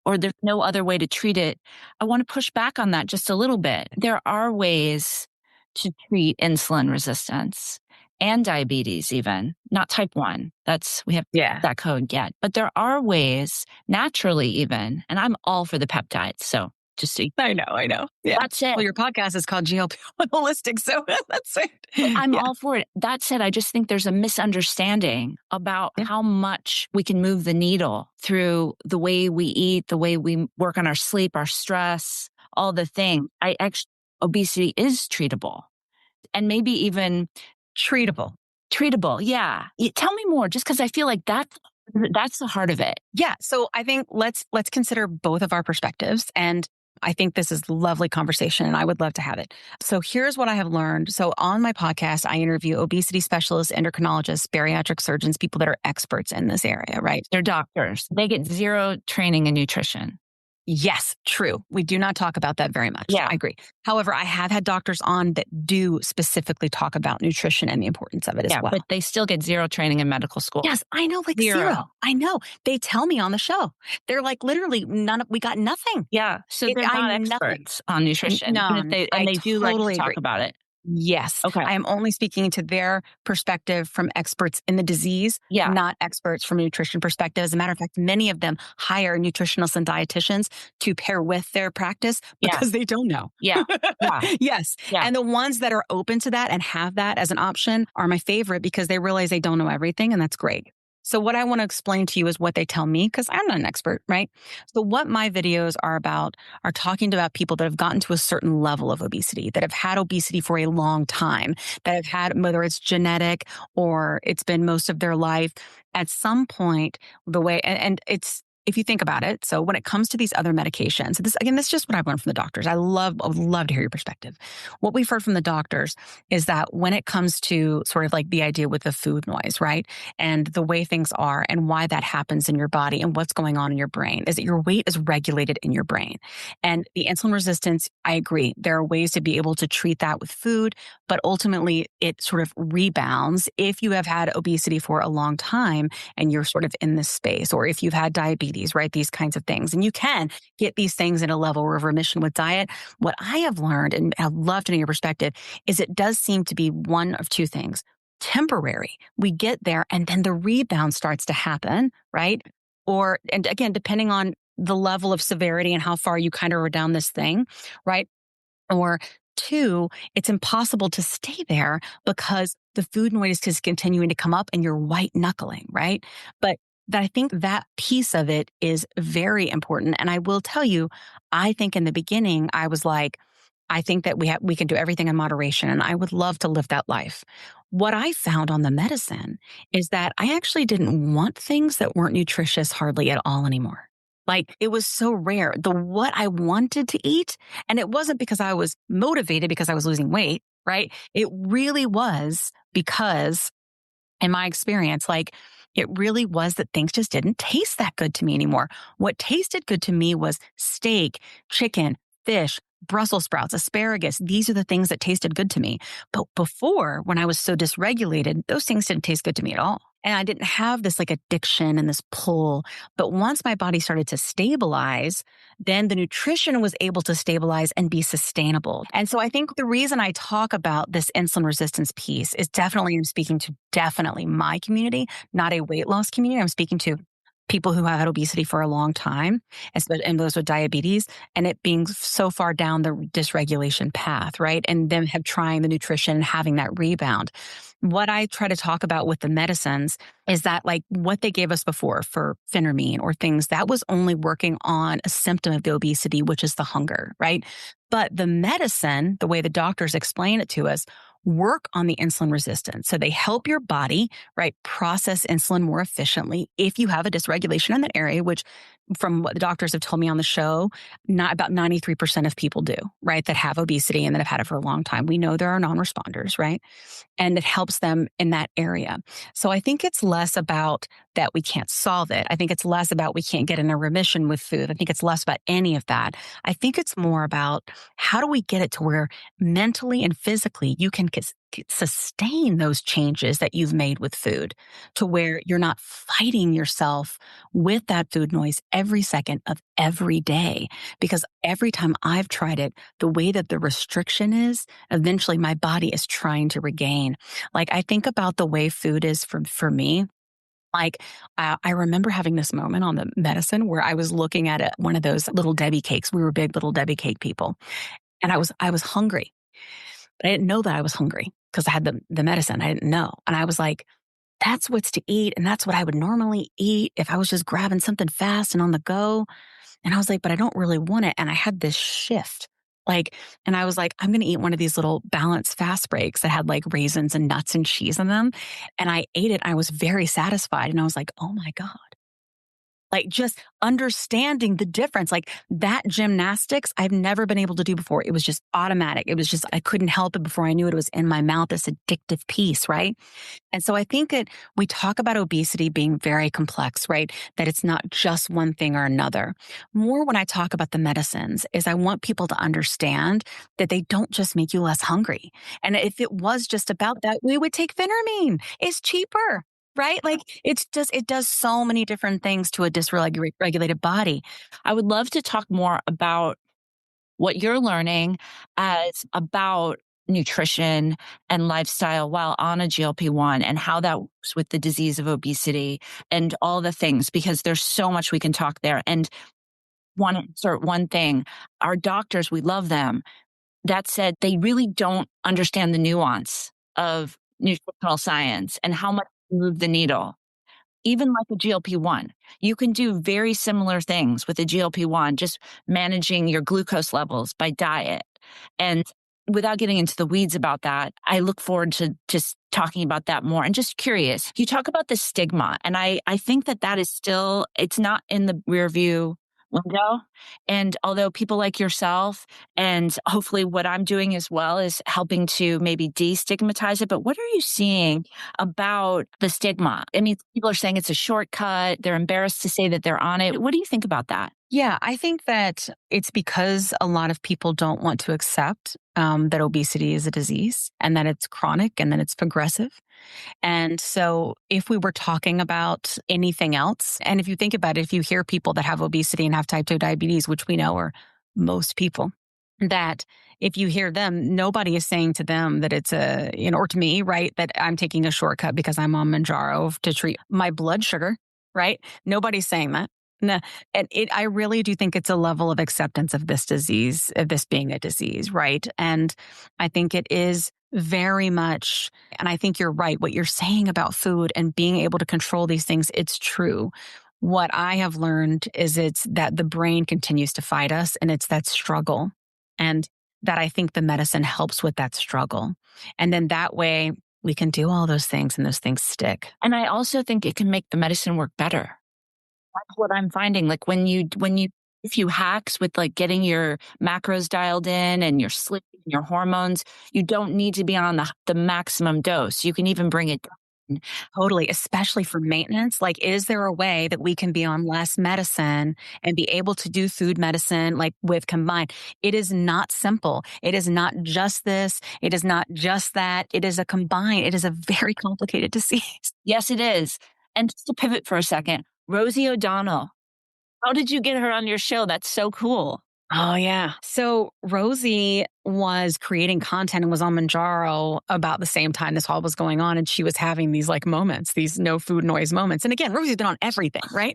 or there's no other way to treat it, I want to push back on that just a little bit. There are ways to treat insulin resistance and diabetes even, not type 1. We have that code yet. But there are ways, naturally even, and I'm all for the peptides. So just so I know. Yeah. That's it. Well, your podcast is called GLP-1 Holistic, so that's it. I'm all for it. That said, I just think there's a misunderstanding about how much we can move the needle through the way we eat, the way we work on our sleep, our stress, all the things. Obesity is treatable, and maybe even treatable. Yeah. Tell me more, just because I feel like that's the heart of it. Yeah. So I think let's consider both of our perspectives. And I think this is a lovely conversation and I would love to have it. So here's what I have learned. So on my podcast, I interview obesity specialists, endocrinologists, bariatric surgeons, people that are experts in this area, right? They're doctors. They get zero training in nutrition. Yes, true. We do not talk about that very much. Yeah. I agree. However, I have had doctors on that do specifically talk about nutrition and the importance of it as well. But they still get zero training in medical school. Yes, I know, like zero. I know. They tell me on the show. They're like, literally, we got nothing. Yeah. So they're not experts on nutrition. None. They do totally like to talk agree about it. Yes. Okay. I am only speaking to their perspective from experts in the disease, not experts from a nutrition perspective. As a matter of fact, many of them hire nutritionists and dietitians to pair with their practice because they don't know. Yeah. Yes. Yeah. And the ones that are open to that and have that as an option are my favorite because they realize they don't know everything, and that's great. So what I want to explain to you is what they tell me, because I'm not an expert, right? So what my videos are about are talking about people that have gotten to a certain level of obesity, that have had obesity for a long time, that have had, whether it's genetic or it's been most of their life, at some point, and it's, if you think about it, so when it comes to these other medications, this is just what I've learned from the doctors. I would love to hear your perspective. What we've heard from the doctors is that when it comes to sort of like the idea with the food noise, right? And the way things are and why that happens in your body and what's going on in your brain is that your weight is regulated in your brain. And the insulin resistance, I agree, there are ways to be able to treat that with food, but ultimately it sort of rebounds if you have had obesity for a long time and you're sort of in this space, or if you've had diabetes, right? These kinds of things. And you can get these things in a level of remission with diet. What I have learned, and I'd love to know your perspective, is it does seem to be one of two things. Temporary. We get there and then the rebound starts to happen, right? And again, depending on the level of severity and how far you kind of are down this thing, right? Or two, it's impossible to stay there because the food noise is continuing to come up and you're white knuckling, right? But that I think that piece of it is very important. And I will tell you, I think in the beginning, I was like, I think that we can do everything in moderation, and I would love to live that life. What I found on the medicine is that I actually didn't want things that weren't nutritious hardly at all anymore. Like, it was so rare. The what I wanted to eat, and it wasn't because I was motivated because I was losing weight, right? It really was because, in my experience, like, it really was that things just didn't taste that good to me anymore. What tasted good to me was steak, chicken, fish, Brussels sprouts, asparagus. These are the things that tasted good to me. But before, when I was so dysregulated, those things didn't taste good to me at all. And I didn't have this like addiction and this pull. But once my body started to stabilize, then the nutrition was able to stabilize and be sustainable. And so I think the reason I talk about this insulin resistance piece is definitely, I'm speaking to definitely my community, not a weight loss community. I'm speaking to people who have had obesity for a long time, and those with diabetes, and it being so far down the dysregulation path, right? And them have trying the nutrition, having that rebound. What I try to talk about with the medicines is that, like, what they gave us before for phentermine or things, that was only working on a symptom of the obesity, which is the hunger, right? But the medicine, the way the doctors explain it to us, work on the insulin resistance. So they help your body, right, process insulin more efficiently if you have a dysregulation in that area, which, from what the doctors have told me on the show, not about 93% of people do, right, that have obesity and that have had it for a long time. We know there are non-responders, right? And it helps them in that area. So I think it's less about that we can't solve it. I think it's less about we can't get in a remission with food. I think it's less about any of that. I think it's more about how do we get it to where mentally and physically you can sustain those changes that you've made with food, to where you're not fighting yourself with that food noise every second of every day. Because every time I've tried it, the way that the restriction is, eventually my body is trying to regain. Like, I think about the way food is for me. Like, I remember having this moment on the medicine where I was looking at one of those Little Debbie cakes. We were big Little Debbie cake people. And I was hungry, but I didn't know that I was hungry because I had the medicine. I didn't know. And I was like, that's what's to eat. And that's what I would normally eat if I was just grabbing something fast and on the go. And I was like, but I don't really want it. And I had this shift. Like, and I was like, I'm going to eat one of these little balanced fast breaks that had like raisins and nuts and cheese in them. And I ate it. I was very satisfied. And I was like, oh my God. Like, just understanding the difference, like that gymnastics I've never been able to do before. It was just automatic. It was just, I couldn't help it before I knew it. It was in my mouth, this addictive piece, right? And so I think that we talk about obesity being very complex, right? That it's not just one thing or another. More when I talk about the medicines is I want people to understand that they don't just make you less hungry. And if it was just about that, we would take phentermine. It's cheaper. Right? Like, it does so many different things to a dysregulated body. I would love to talk more about what you're learning as about nutrition and lifestyle while on a GLP-1 and how that works with the disease of obesity and all the things, because there's so much we can talk there. And want to insert one thing, our doctors, we love them. That said, they really don't understand the nuance of nutritional science and how much move the needle. Even like a GLP-1, you can do very similar things with a GLP-1, just managing your glucose levels by diet. And without getting into the weeds about that, I look forward to just talking about that more. And just curious, you talk about the stigma, and I think that is still, it's not in the rear view window. And although people like yourself, and hopefully what I'm doing as well, is helping to maybe destigmatize it, but what are you seeing about the stigma? I mean, people are saying it's a shortcut. They're embarrassed to say that they're on it. What do you think about that? Yeah, I think that it's because a lot of people don't want to accept that obesity is a disease and that it's chronic and that it's progressive. And so if we were talking about anything else, and if you think about it, if you hear people that have obesity and have type 2 diabetes, which we know are most people, that if you hear them, nobody is saying to them that it's or to me, right, that I'm taking a shortcut because I'm on Mounjaro to treat my blood sugar, right? Nobody's saying that. No, and I really do think it's a level of acceptance of this disease, of this being a disease, right? And I think it is very much, and I think you're right, what you're saying about food and being able to control these things, it's true. What I have learned is it's that the brain continues to fight us and it's that struggle. And that I think the medicine helps with that struggle. And then that way we can do all those things and those things stick. And I also think it can make the medicine work better. That's what I'm finding. Like a few hacks with like getting your macros dialed in and your sleep, your hormones, you don't need to be on the maximum dose. You can even bring it down. Totally, especially for maintenance. Like, is there a way that we can be on less medicine and be able to do food medicine like with combined? It is not simple. It is not just this. It is not just that. It is a combined. It is a very complicated disease. Yes, it is. And just to pivot for a second, Rosie O'Donnell, how did you get her on your show? That's so cool. Oh, yeah. So Rosie was creating content and was on Mounjaro about the same time this all was going on. And she was having these like moments, these no food noise moments. And again, Rosie's been on everything, right?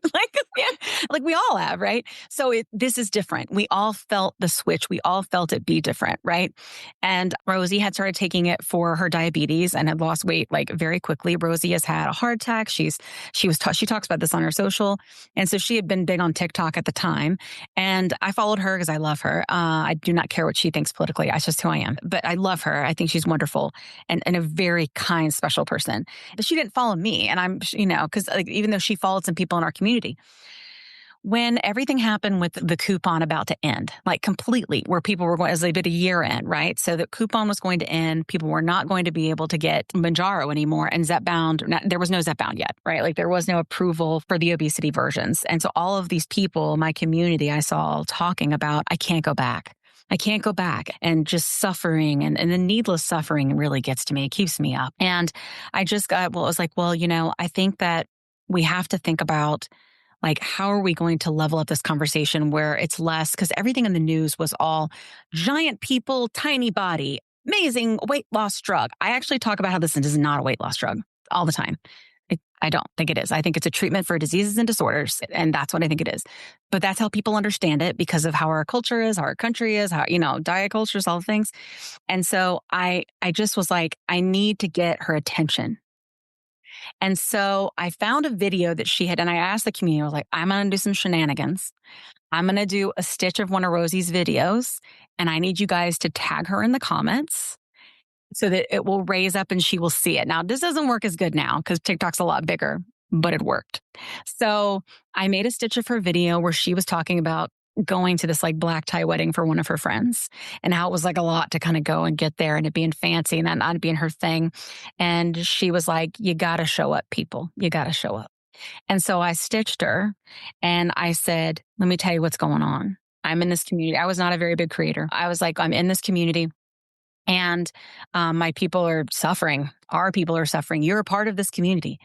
Like we all have, right? So this is different. We all felt the switch. We all felt it be different, right? And Rosie had started taking it for her diabetes and had lost weight like very quickly. Rosie has had a heart attack. She talks about this on her social. And so she had been big on TikTok at the time. And I followed her because I love her. I do not care what she thinks politically. That's just who I am. But I love her. I think she's wonderful and a very kind, special person. But she didn't follow me. And I'm, because like, even though she followed some people in our community, when everything happened with the coupon about to end, like completely, where people were going, as they did a year end, right? So the coupon was going to end. People were not going to be able to get Mounjaro anymore. And zepbound, there was no zepbound yet, right? Like there was no approval for the obesity versions. And so all of these people, my community, I saw talking about, I can't go back. I can't go back, and just suffering and the needless suffering really gets to me. It keeps me up. And I was like, I think that we have to think about like, how are we going to level up this conversation where it's less, because everything in the news was all giant people, tiny body, amazing weight loss drug. I actually talk about how this is not a weight loss drug all the time. I don't think it is. I think it's a treatment for diseases and disorders. And that's what I think it is. But that's how people understand it because of how our culture is, how our country is, how, diet cultures, all the things. And so I just was like, I need to get her attention. And so I found a video that she had, and I asked the community, I was like, I'm going to do some shenanigans. I'm going to do a stitch of one of Rosie's videos, and I need you guys to tag her in the comments so that it will raise up and she will see it. Now, this doesn't work as good now because TikTok's a lot bigger, but it worked. So I made a stitch of her video where she was talking about going to this like black tie wedding for one of her friends and how it was like a lot to kind of go and get there and it being fancy and that not being her thing. And she was like, you got to show up, people. You got to show up. And so I stitched her and I said, let me tell you what's going on. I'm in this community. I was not a very big creator. I was like, I'm in this community. And my people are suffering. Our people are suffering. You're a part of this community.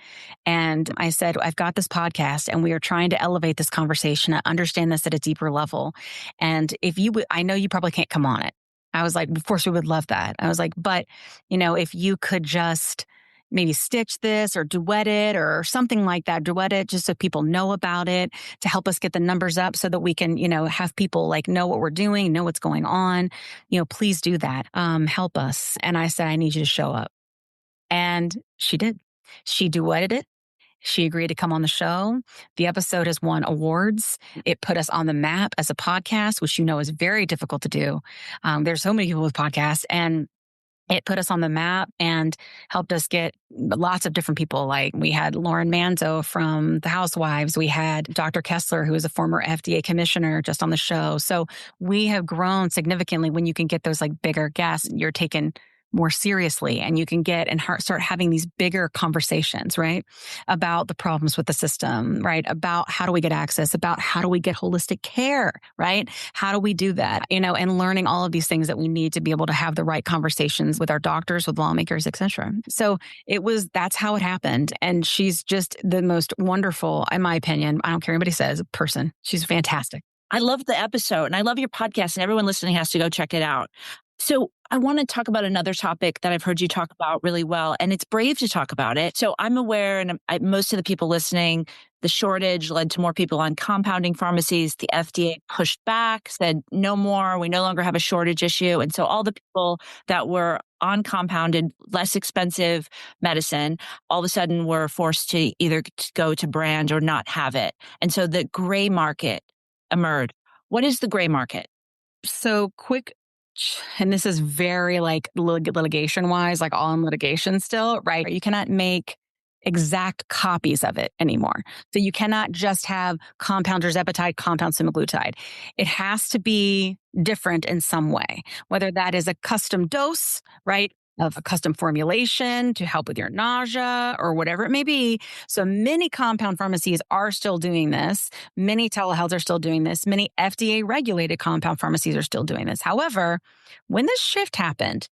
And I said, I've got this podcast and we are trying to elevate this conversation and understand this at a deeper level. And if you would, I know you probably can't come on it. I was like, of course we would love that. I was like, but if you could just maybe stitch this or duet it or something like that, duet it just so people know about it to help us get the numbers up so that we can, have people like know what we're doing, know what's going on, please do that. Help us. And I said, I need you to show up. And she did. She duetted it. She agreed to come on the show. The episode has won awards. It put us on the map as a podcast, which is very difficult to do. There's so many people with podcasts, and it put us on the map and helped us get lots of different people. Like we had Lauren Manzo from The Housewives. We had Dr. Kessler, who is a former FDA commissioner, just on the show. So we have grown significantly when you can get those like bigger guests. You're taken more seriously and you can get and start having these bigger conversations, right? About the problems with the system, right? About how do we get access, about how do we get holistic care, right? How do we do that, and learning all of these things that we need to be able to have the right conversations with our doctors, with lawmakers, et cetera. So that's how it happened. And she's just the most wonderful, in my opinion, I don't care what anybody says, person. She's fantastic. I love the episode and I love your podcast and everyone listening has to go check it out. So I want to talk about another topic that I've heard you talk about really well, and it's brave to talk about it. So I'm aware, and most of the people listening, the shortage led to more people on compounding pharmacies. The FDA pushed back, said no more. We no longer have a shortage issue. And so all the people that were on compounded, less expensive medicine, all of a sudden were forced to either go to brand or not have it. And so the gray market emerged. What is the gray market? So quick, and this is very like litigation wise, like all in litigation still, right? You cannot make exact copies of it anymore. So you cannot just have compound tirzepatide, compound semaglutide. It has to be different in some way, whether that is a custom dose, right? Of a custom formulation to help with your nausea or whatever it may be. So many compound pharmacies are still doing this. Many telehealths are still doing this. Many FDA regulated compound pharmacies are still doing this. However, when this shift happened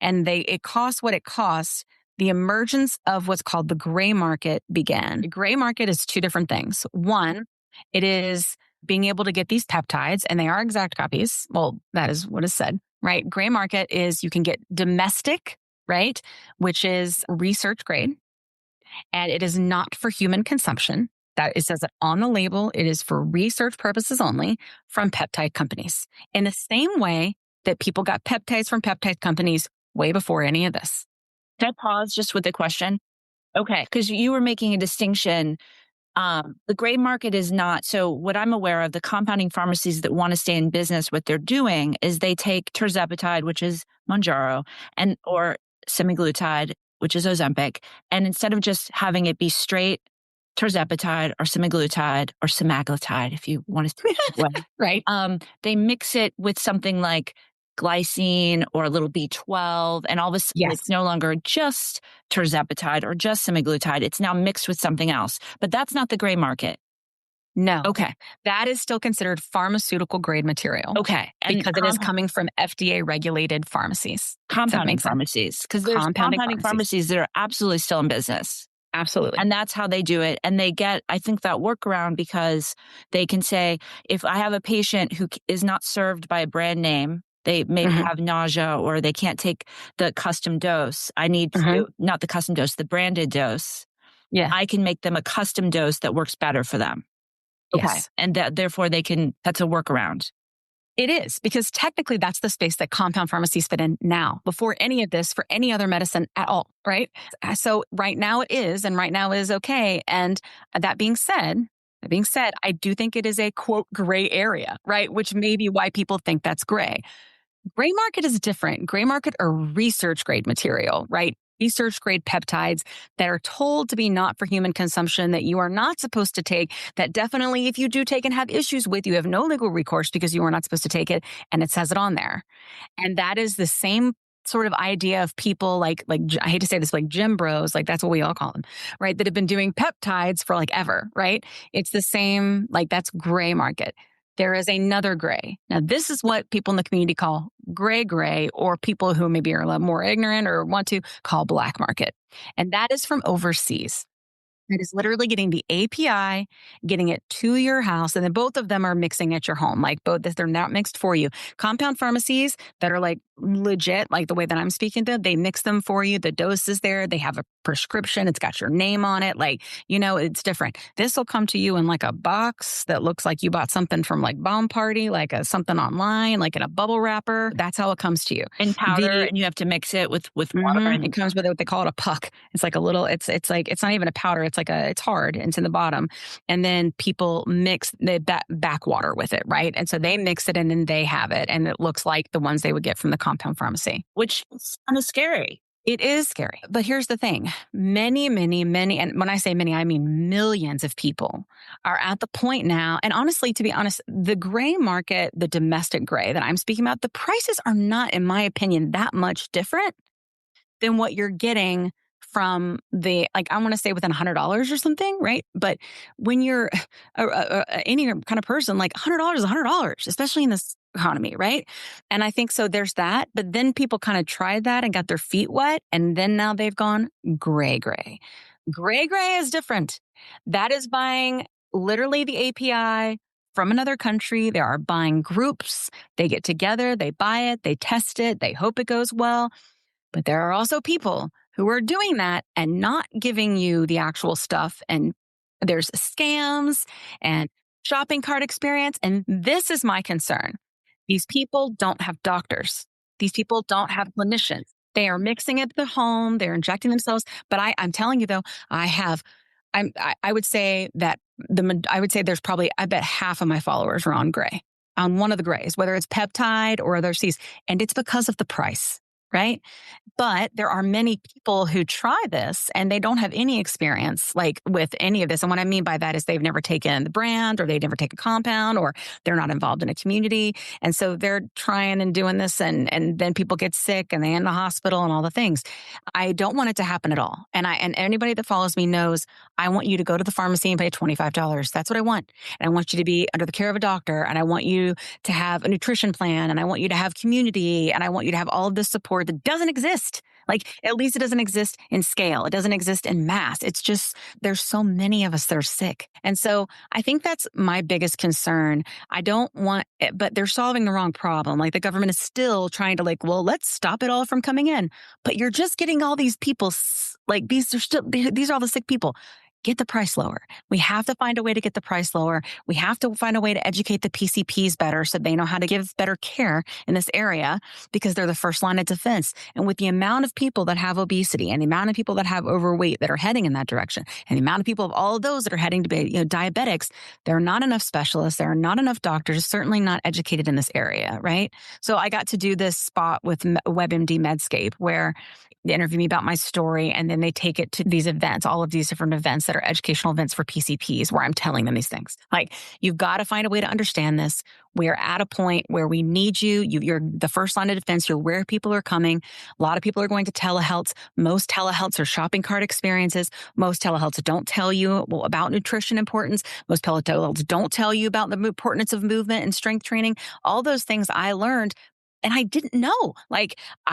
and it costs what it costs, the emergence of what's called the gray market began. The gray market is two different things. One, it is being able to get these peptides, and they are exact copies. Well, that is what is said, right? Gray market is you can get domestic, right? Which is research grade, and it is not for human consumption. It says it on the label. It is for research purposes only from peptide companies. In the same way that people got peptides from peptide companies way before any of this. Can I pause just with a question? Okay, because you were making a distinction. The gray market is not, so what I'm aware of, the compounding pharmacies that want to stay in business, what they're doing is they take tirzepatide, which is Mounjaro, or semaglutide, which is Ozempic, and instead of just having it be straight tirzepatide or semaglutide, if you want to say it that way, Right. they mix it with something like glycine or a little B12, and all of a sudden Yes. it's no longer just tirzepatide or just semaglutide. It's now mixed with something else. But that's not the gray market. No. Okay. That is still considered pharmaceutical grade material. Okay. And because it is coming from FDA regulated pharmacies. Compounding pharmacies. Because there's compounding pharmacies that are absolutely still in business. Absolutely. And that's how they do it. And they get, I think, that workaround because they can say, if I have a patient who is not served by a brand name, they maybe have nausea or they can't take the custom dose. I need to, not the custom dose, the branded dose. Yeah. I can make them a custom dose that works better for them. Yes. Okay. And therefore that's a workaround. It is, because technically that's the space that compound pharmacies fit in now, before any of this for any other medicine at all, right? So right now it is, and right now is okay. And that being said, I do think it is a quote gray area, right? Which may be why people think that's gray. Gray market is different. Gray market are research grade material, right? Research grade peptides that are told to be not for human consumption, that you are not supposed to take, that definitely if you do take and have issues with, you have no legal recourse because you are not supposed to take it, and it says it on there. And that is the same sort of idea of people like I hate to say this, like gym bros, like that's what we all call them, right? That have been doing peptides for like ever, right? It's the same, like that's gray market. There is another gray. Now, this is what people in the community call gray, or people who maybe are a little more ignorant or want to call black market. And that is from overseas. It is literally getting the API, getting it to your house, and then both of them are mixing at your home. Like both, they're not mixed for you. Compound pharmacies that are like legit, like the way that I'm speaking to, they mix them for you. The dose is there. They have a prescription. It's got your name on it. Like, it's different. This will come to you in like a box that looks like you bought something from like Bomb Party, like something online, like in a bubble wrapper. That's how it comes to you. In powder, and you have to mix it with water. It comes with what they call it a puck. It's like a little, it's like, it's not even a powder. It's it's hard. It's in the bottom. And then people mix that backwater with it, right? And so they mix it and then they have it. And it looks like the ones they would get from the compound pharmacy. Which is kind of scary. It is scary. But here's the thing. Many, and when I say many, I mean millions of people are at the point now. And honestly, to be honest, the gray market, the domestic gray that I'm speaking about, the prices are not, in my opinion, that much different than what you're getting from the, I want to say within $100 or something, right? But when you're any kind of person, like $100 is $100, especially in this economy, right? And I think so there's that. But then people kind of tried that and got their feet wet. And then now they've gone gray. Gray is different. That is buying literally the API from another country. There are buying groups They get together, they buy it, they test it, they hope it goes well. But there are also people who are doing that and not giving you the actual stuff. And there's scams and shopping cart experience. And this is my concern. These people don't have doctors. These people don't have clinicians. They are mixing it at the home. They're injecting themselves. But I'm telling you though, I would say that I would say there's probably, I bet half of my followers are on gray, on one of the grays, whether it's peptide or other C's. And it's because of the price, right? But there are many people who try this and they don't have any experience like with any of this. And what I mean by that is they've never taken the brand or they've never taken a compound or they're not involved in a community. And so they're trying and doing this and then people get sick and they end in the hospital and all the things. I don't want it to happen at all. And anybody that follows me knows I want you to go to the pharmacy and pay $25. That's what I want. And I want you to be under the care of a doctor. And I want you to have a nutrition plan. And I want you to have community. And I want you to have all of this support that doesn't exist. Like, at least it doesn't exist in scale. It doesn't exist in mass. It's just, there's so many of us that are sick. And so I think that's my biggest concern. I don't want it, but they're solving the wrong problem. Like the government is still trying to well, let's stop it all from coming in. But you're just getting all these people, these are all the sick people. Get the price lower. We have to find a way to get the price lower. We have to find a way to educate the PCPs better so they know how to give better care in this area because they're the first line of defense. And with the amount of people that have obesity and the amount of people that have overweight that are heading in that direction and the amount of people of all of those that are heading to be diabetics, there are not enough specialists. There are not enough doctors, certainly not educated in this area, right? So I got to do this spot with WebMD Medscape where they interview me about my story and then they take it to these events, all of these different events that are educational events for PCPs where I'm telling them these things. Like, you've got to find a way to understand this. We're at a point where we need you. You're the first line of defense. You're where people are coming. A lot of people are going to telehealths. Most telehealths are shopping cart experiences. Most telehealths don't tell you about nutrition importance. Most telehealths don't tell you about the importance of movement and strength training. All those things I learned. And I didn't know, I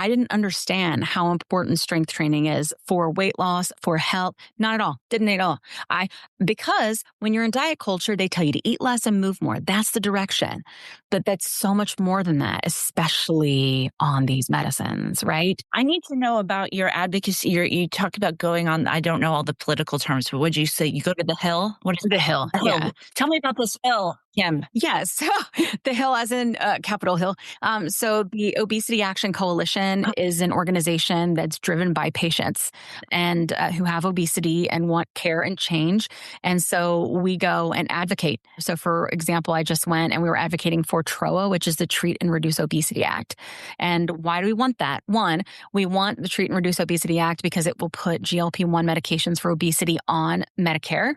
didn't understand how important strength training is for weight loss, for health. Not at all. Didn't at all. Because when you're in diet culture, they tell you to eat less and move more. That's the direction. But that's so much more than that, especially on these medicines, right? I need to know about your advocacy. You talk about going on, I don't know all the political terms, but would you say you go to the Hill? What is The Hill. The Hill. Yeah. Tell me about this Hill, Kim. Yes. The Hill as in Capitol Hill. So the Obesity Action Coalition is an organization that's driven by patients and who have obesity and want care and change. And so we go and advocate. So for example, I just went and we were advocating for TROA, which is the Treat and Reduce Obesity Act. And why do we want that? One, we want the Treat and Reduce Obesity Act because it will put GLP-1 medications for obesity on Medicare.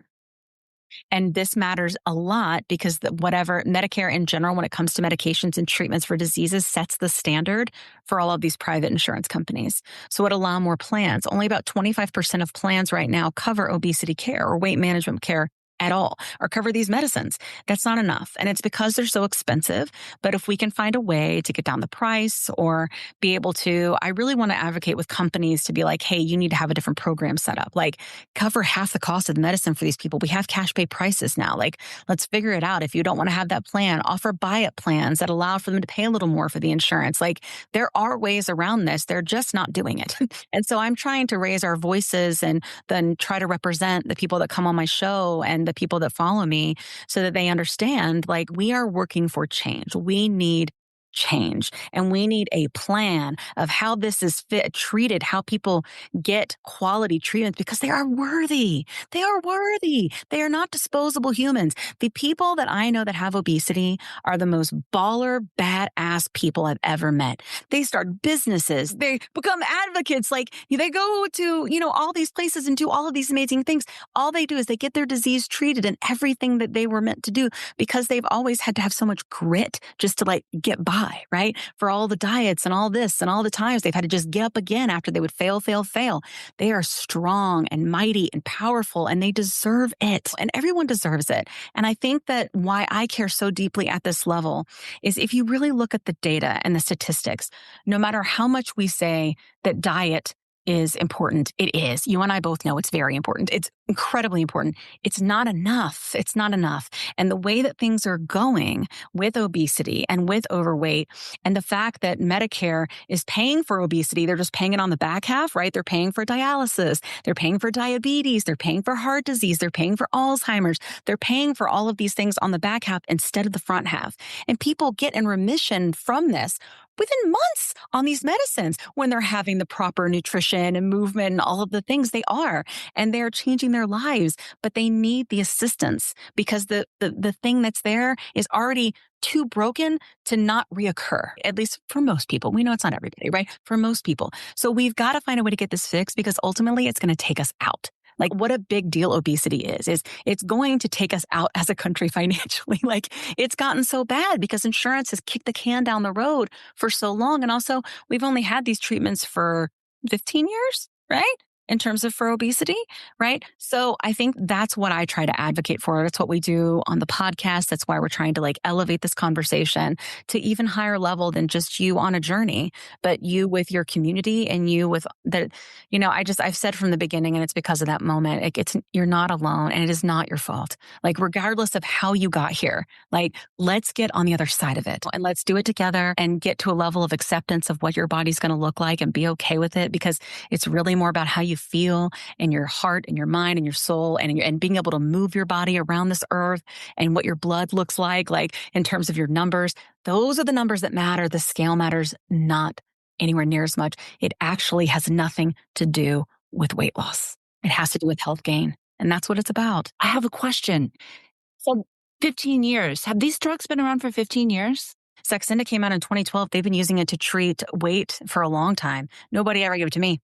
And this matters a lot because whatever Medicare in general, when it comes to medications and treatments for diseases, sets the standard for all of these private insurance companies. So it allows more plans. Only about 25% of plans right now cover obesity care or weight management care at all, or cover these medicines. That's not enough. And it's because they're so expensive. But if we can find a way to get down the price or be able to, I really want to advocate with companies to be like, hey, you need to have a different program set up. Cover half the cost of the medicine for these people. We have cash pay prices now. Let's figure it out. If you don't want to have that plan, offer buy-up plans that allow for them to pay a little more for the insurance. There are ways around this. They're just not doing it. And so I'm trying to raise our voices and then try to represent the people that come on my show and the people that follow me so that they understand, we are working for change. We need change and we need a plan of how this is treated, how people get quality treatments because they are worthy. They are worthy. They are not disposable humans. The people that I know that have obesity are the most baller, badass people I've ever met. They start businesses. They become advocates. They go to, all these places and do all of these amazing things. All they do is they get their disease treated and everything that they were meant to do because they've always had to have so much grit just to get by. Right? For all the diets and all this and all the times they've had to just get up again after they would fail. They are strong and mighty and powerful and they deserve it. And everyone deserves it. And I think that why I care so deeply at this level is if you really look at the data and the statistics, no matter how much we say that diet is important. It is. You and I both know it's very important. It's incredibly important. It's not enough. It's not enough. And the way that things are going with obesity and with overweight, and the fact that Medicare is paying for obesity, they're just paying it on the back half, right? They're paying for dialysis. They're paying for diabetes. They're paying for heart disease. They're paying for Alzheimer's. They're paying for all of these things on the back half instead of the front half. And people get in remission from this within months on these medicines when they're having the proper nutrition and movement and all of the things they are, and they're changing their lives, but they need the assistance because the thing that's there is already too broken to not reoccur, at least for most people. We know it's not everybody, right? For most people. So we've got to find a way to get this fixed because ultimately it's going to take us out. Like what a big deal obesity is it's going to take us out as a country financially. Like it's gotten so bad because insurance has kicked the can down the road for so long. And also we've only had these treatments for 15 years, right? In terms of for obesity, right? So I think that's what I try to advocate for. That's what we do on the podcast. That's why we're trying to like elevate this conversation to even higher level than just you on a journey, but you with your community and you with the, I've said from the beginning, and it's because of that moment, you're not alone and it is not your fault. Like regardless of how you got here, like let's get on the other side of it and let's do it together and get to a level of acceptance of what your body's going to look like and be okay with it because it's really more about how you feel and your heart and your mind and your soul and being able to move your body around this earth and what your blood looks like in terms of your numbers. Those are the numbers that matter. The scale matters not anywhere near as much. It actually has nothing to do with weight loss. It has to do with health gain. And that's what it's about. I have a question. So 15 years, have these drugs been around for 15 years? Saxenda came out in 2012. They've been using it to treat weight for a long time. Nobody ever gave it to me.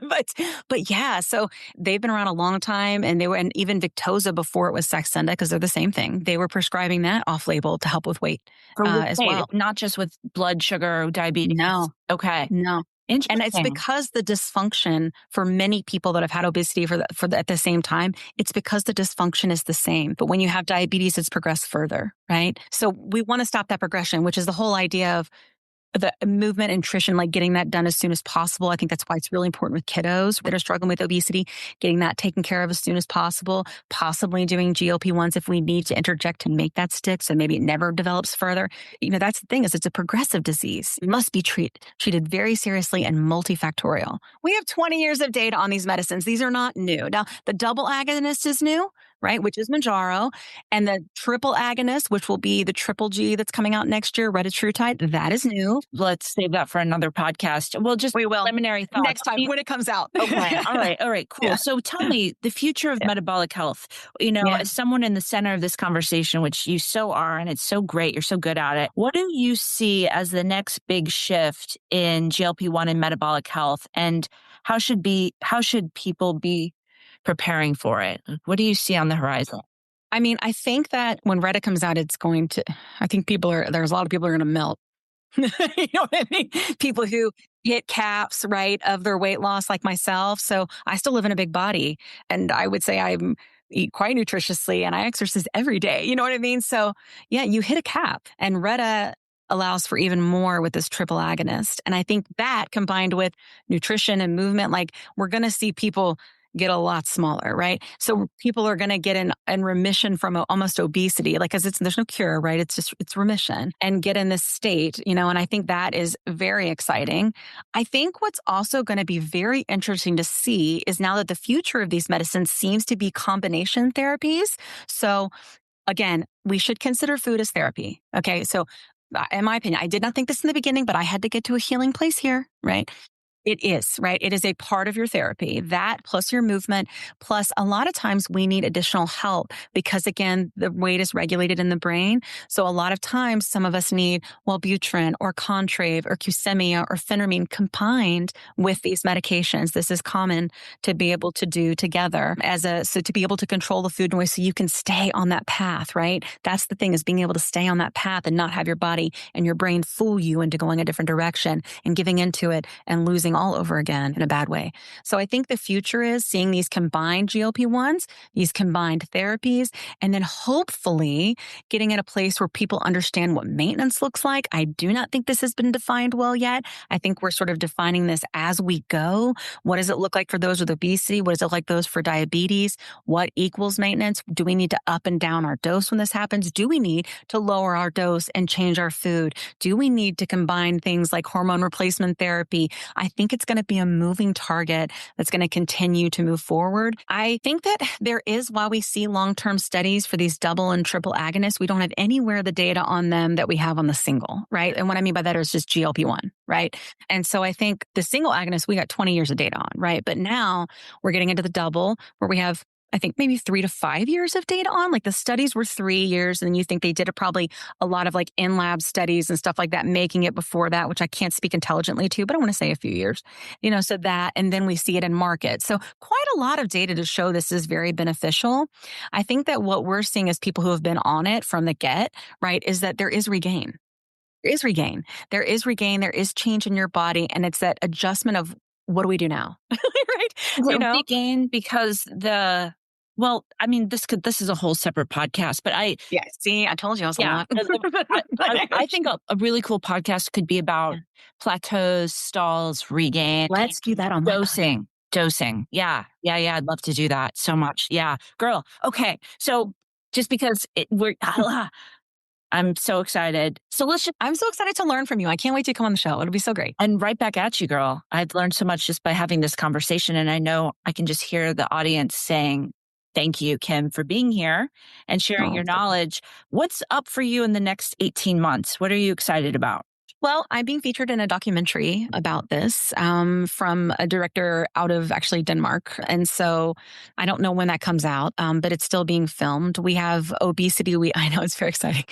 but yeah, so they've been around a long time and even Victoza before it was Saxenda, because they're the same thing. They were prescribing that off label to help with weight as well. Not just with blood sugar, diabetes. No. Okay. No. Interesting. And it's because the dysfunction for many people that have had obesity at the same time, it's because the dysfunction is the same. But when you have diabetes, it's progressed further, right? So we want to stop that progression, which is the whole idea of the movement and nutrition, like getting that done as soon as possible. I think that's why it's really important with kiddos that are struggling with obesity, getting that taken care of as soon as possible, possibly doing GLP-1s if we need to interject to make that stick so maybe it never develops further. That's the thing is it's a progressive disease. It must be treated very seriously and multifactorial. We have 20 years of data on these medicines. These are not new. Now, the double agonist is new, right? Which is Mounjaro, and the triple agonist, which will be the triple G that's coming out next year, retatrutide, that is new. Let's save that for another podcast. We will. Preliminary thoughts. Next time when it comes out. Okay. All right. Cool. Yeah. So tell me the future of metabolic health, as someone in the center of this conversation, which you so are, and it's so great. You're so good at it. What do you see as the next big shift in GLP-1 and metabolic health? And how should people be preparing for it? What do you see on the horizon? I mean, I think that when Retta comes out, there's a lot of people are going to melt. You know what I mean? People who hit caps, right, of their weight loss like myself. So I still live in a big body and I would say I eat quite nutritiously and I exercise every day. You know what I mean? So yeah, you hit a cap and Retta allows for even more with this triple agonist. And I think that combined with nutrition and movement, like we're going to see people get a lot smaller, right? So people are going to get in remission from almost obesity, like because there's no cure, right? It's remission and get in this state, and I think that is very exciting. I think what's also going to be very interesting to see is now that the future of these medicines seems to be combination therapies. So again, we should consider food as therapy. Okay. So in my opinion, I did not think this in the beginning, but I had to get to a healing place here, right? It is, right? It is a part of your therapy. That plus your movement, plus a lot of times we need additional help because again, the weight is regulated in the brain. So a lot of times some of us need Wellbutrin or Contrave or Qsymia or Phentermine combined with these medications. This is common to be able to do together so to be able to control the food noise so you can stay on that path, right? That's the thing is being able to stay on that path and not have your body and your brain fool you into going a different direction and giving into it and losing beginning all over again in a bad way. So I think the future is seeing these combined GLP-1s, these combined therapies, and then hopefully getting at a place where people understand what maintenance looks like. I do not think this has been defined well yet. I think we're sort of defining this as we go. What does it look like for those with obesity? What does it look like those for diabetes? What equals maintenance? Do we need to up and down our dose when this happens? Do we need to lower our dose and change our food? Do we need to combine things like hormone replacement therapy? I think it's going to be a moving target that's going to continue to move forward. I think that there is, while we see long-term studies for these double and triple agonists, we don't have anywhere the data on them that we have on the single, right? And what I mean by that is just GLP-1, right? And so I think the single agonist, we got 20 years of data on, right? But now we're getting into the double where we have, I think, maybe 3 to 5 years of data on. Like the studies were 3 years, and you think they did probably a lot of like in-lab studies and stuff like that, making it before that, which I can't speak intelligently to, but I want to say a few years, so that, and then we see it in market. So quite a lot of data to show this is very beneficial. I think that what we're seeing as people who have been on it from the get, right, is that there is regain. There is regain. There is regain. There is change in your body. And it's that adjustment of what do we do now? Right? Regain because this is a whole separate podcast, but Yeah. See, I told you I was a lot. I think a really cool podcast could be about plateaus, stalls, regain. Let's do that on Dosing. Yeah. I'd love to do that so much. Yeah. Girl. Okay. So just because I'm so excited. So I'm so excited to learn from you. I can't wait to come on the show. It'll be so great. And right back at you, girl. I've learned so much just by having this conversation. And I know I can just hear the audience saying, thank you, Kim, for being here and sharing your knowledge. What's up for you in the next 18 months? What are you excited about? Well, I'm being featured in a documentary about this from a director out of actually Denmark. And so I don't know when that comes out, but it's still being filmed. We have obesity. I know it's very exciting.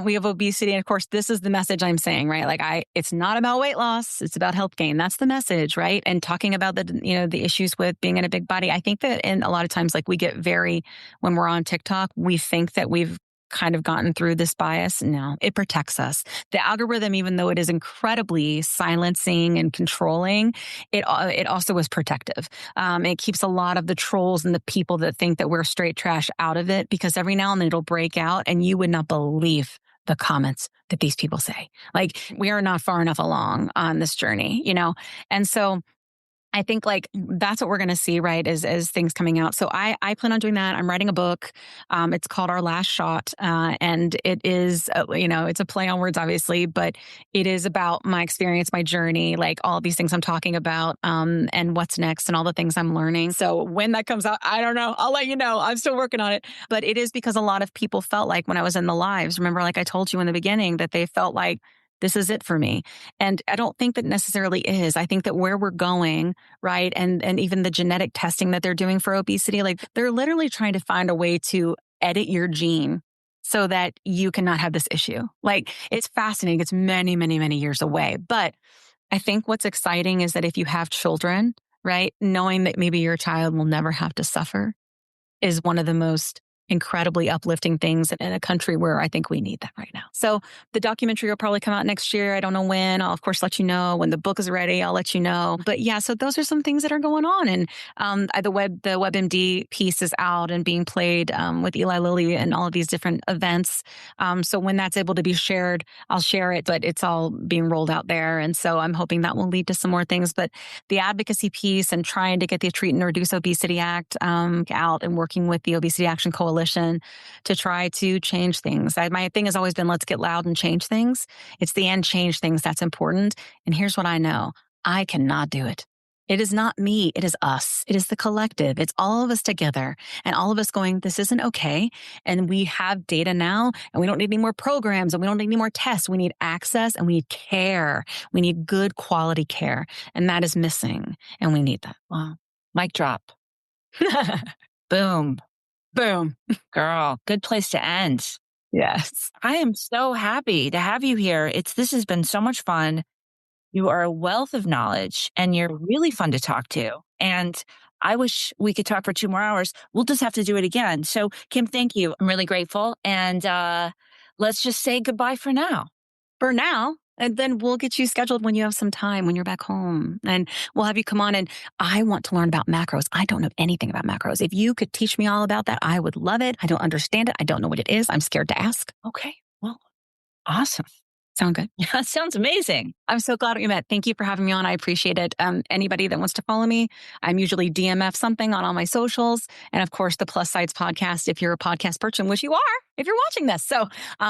We have obesity. And of course, this is the message I'm saying, right? Like it's not about weight loss. It's about health gain. That's the message, right? And talking about the issues with being in a big body. I think that in a lot of times, like we get when we're on TikTok, we think that we've kind of gotten through this bias. No, it protects us. The algorithm, even though it is incredibly silencing and controlling, it also is protective. It keeps a lot of the trolls and the people that think that we're straight trash out of it, because every now and then it'll break out and you would not believe the comments that these people say. Like, we are not far enough along on this journey, And so I think like that's what we're going to see, right, as things coming out. So I plan on doing that. I'm writing a book. It's called Our Last Shot. And it is, it's a play on words, obviously, but it is about my experience, my journey, like all of these things I'm talking about, and what's next and all the things I'm learning. So when that comes out, I don't know. I'll let you know. I'm still working on it. But it is because a lot of people felt like when I was in the lives, remember, like I told you in the beginning, that they felt like, this is it for me. And I don't think that necessarily is. I think that where we're going, right, and even the genetic testing that they're doing for obesity, like they're literally trying to find a way to edit your gene so that you cannot have this issue. Like, it's fascinating. It's many, many, many years away. But I think what's exciting is that if you have children, right, knowing that maybe your child will never have to suffer is one of the most incredibly uplifting things in a country where I think we need that right now. So the documentary will probably come out next year. I don't know when. I'll of course let you know when the book is ready. I'll let you know. But yeah, so those are some things that are going on. And the WebMD piece is out and being played with Eli Lilly and all of these different events. So when that's able to be shared, I'll share it. But it's all being rolled out there, and so I'm hoping that will lead to some more things. But the advocacy piece and trying to get the Treat and Reduce Obesity Act out and working with the Obesity Action Coalition to try to change things. My thing has always been, let's get loud and change things. It's the end change things that's important. And here's what I know. I cannot do it. It is not me. It is us. It is the collective. It's all of us together and all of us going, this isn't okay. And we have data now, and we don't need any more programs, and we don't need any more tests. We need access, and we need care. We need good quality care. And that is missing. And we need that. Wow. Mic drop. Boom. Boom. Girl, good place to end. Yes. I am so happy to have you here. This has been so much fun. You are a wealth of knowledge, and you're really fun to talk to. And I wish we could talk for 2 more hours. We'll just have to do it again. So Kim, thank you. I'm really grateful. And let's just say goodbye for now. For now. And then we'll get you scheduled when you have some time, when you're back home. And we'll have you come on. And I want to learn about macros. I don't know anything about macros. If you could teach me all about that, I would love it. I don't understand it. I don't know what it is. I'm scared to ask. Okay. Well, awesome. Sound good? Yeah, sounds amazing. I'm so glad we met. Thank you for having me on. I appreciate it. Anybody that wants to follow me, I'm usually DMF something on all my socials. And of course, the Plus Sides podcast, if you're a podcast person, which you are, if you're watching this. So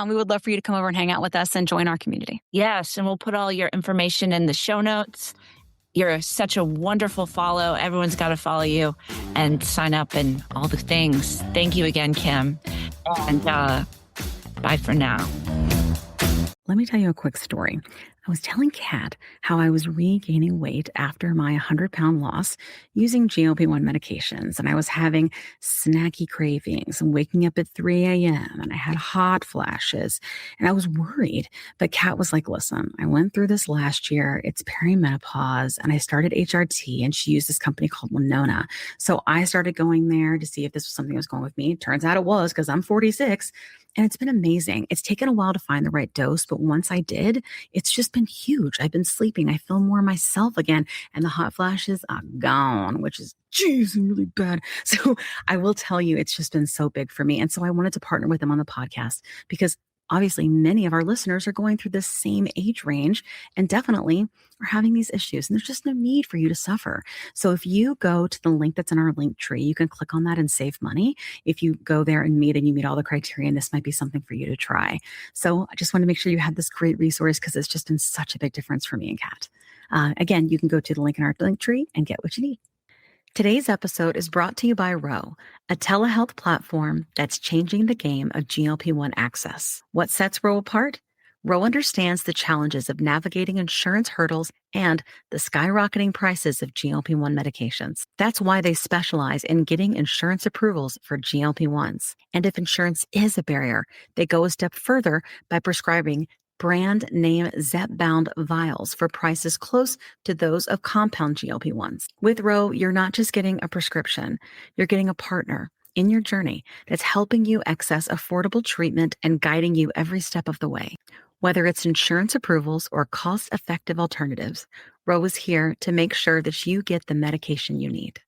we would love for you to come over and hang out with us and join our community. Yes. And we'll put all your information in the show notes. You're such a wonderful follow. Everyone's got to follow you and sign up and all the things. Thank you again, Kim. And bye for now. Let me tell you a quick story. I was telling Kat how I was regaining weight after my 100-pound loss using GLP-1 medications, and I was having snacky cravings and waking up at 3 a.m., and I had hot flashes, and I was worried. But Kat was like, listen, I went through this last year. It's perimenopause, and I started HRT, and she used this company called Winona. So I started going there to see if this was something that was going with me. Turns out it was, because I'm 46. And it's been amazing. It's taken a while to find the right dose, but once I did, it's just been huge. I've been sleeping. I feel more myself again. And the hot flashes are gone, which is, geez, really bad. So I will tell you, it's just been so big for me. And so I wanted to partner with them on the podcast because obviously many of our listeners are going through the same age range and definitely are having these issues. And there's just no need for you to suffer. So if you go to the link that's in our link tree, you can click on that and save money. If you go there and you meet all the criteria, this might be something for you to try. So I just want to make sure you had this great resource because it's just been such a big difference for me and Kat. Again, you can go to the link in our link tree and get what you need. Today's episode is brought to you by Ro, a telehealth platform that's changing the game of GLP-1 access. What sets Ro apart? Ro understands the challenges of navigating insurance hurdles and the skyrocketing prices of GLP-1 medications. That's why they specialize in getting insurance approvals for GLP-1s. And if insurance is a barrier, they go a step further by prescribing brand name zepbound vials for prices close to those of compound GLP-1s. With Ro, you're not just getting a prescription, you're getting a partner in your journey that's helping you access affordable treatment and guiding you every step of the way. Whether it's insurance approvals or cost-effective alternatives, Ro is here to make sure that you get the medication you need.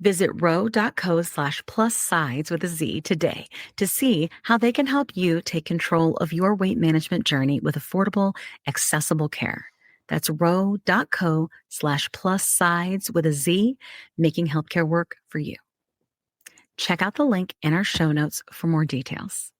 Visit ro.co/plussides with a Z today to see how they can help you take control of your weight management journey with affordable, accessible care. That's ro.co/plussides with a Z, making healthcare work for you. Check out the link in our show notes for more details.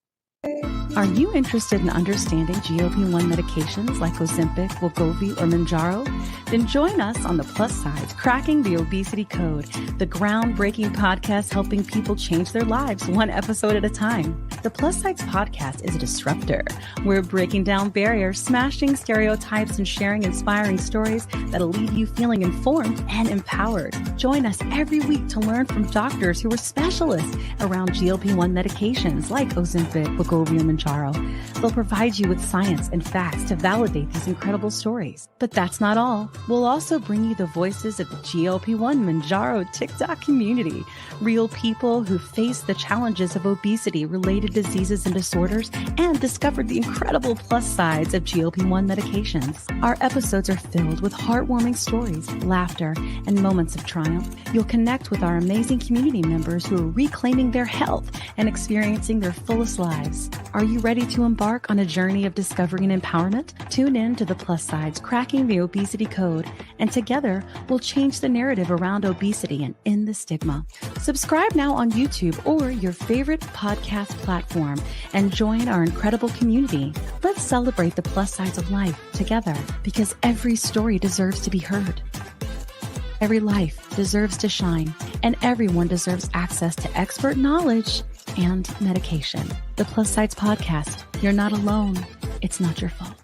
Are you interested in understanding GLP-1 medications like Ozempic, Wegovy, or Mounjaro? Then join us on the Plus Sides, Cracking the Obesity Code, the groundbreaking podcast helping people change their lives one episode at a time. The Plus Sides podcast is a disruptor. We're breaking down barriers, smashing stereotypes, and sharing inspiring stories that'll leave you feeling informed and empowered. Join us every week to learn from doctors who are specialists around GLP-1 medications like Ozempic, Wegovy, and Mounjaro. They'll provide you with science and facts to validate these incredible stories. But that's not all. We'll also bring you the voices of the GLP-1 Mounjaro TikTok community, real people who face the challenges of obesity-related diseases and disorders and discovered the incredible plus sides of GLP-1 medications. Our episodes are filled with heartwarming stories, laughter, and moments of triumph. You'll connect with our amazing community members who are reclaiming their health and experiencing their fullest lives. Are you ready to embark on a journey of discovery and empowerment? Tune in to the Plus Sides, Cracking the Obesity Code, and together we'll change the narrative around obesity and end the stigma. Subscribe now on YouTube or your favorite podcast platform and join our incredible community. Let's celebrate the plus sides of life together because every story deserves to be heard. Every life deserves to shine, and everyone deserves access to expert knowledge and medication. The Plus Sides Podcast. You're not alone. It's not your fault.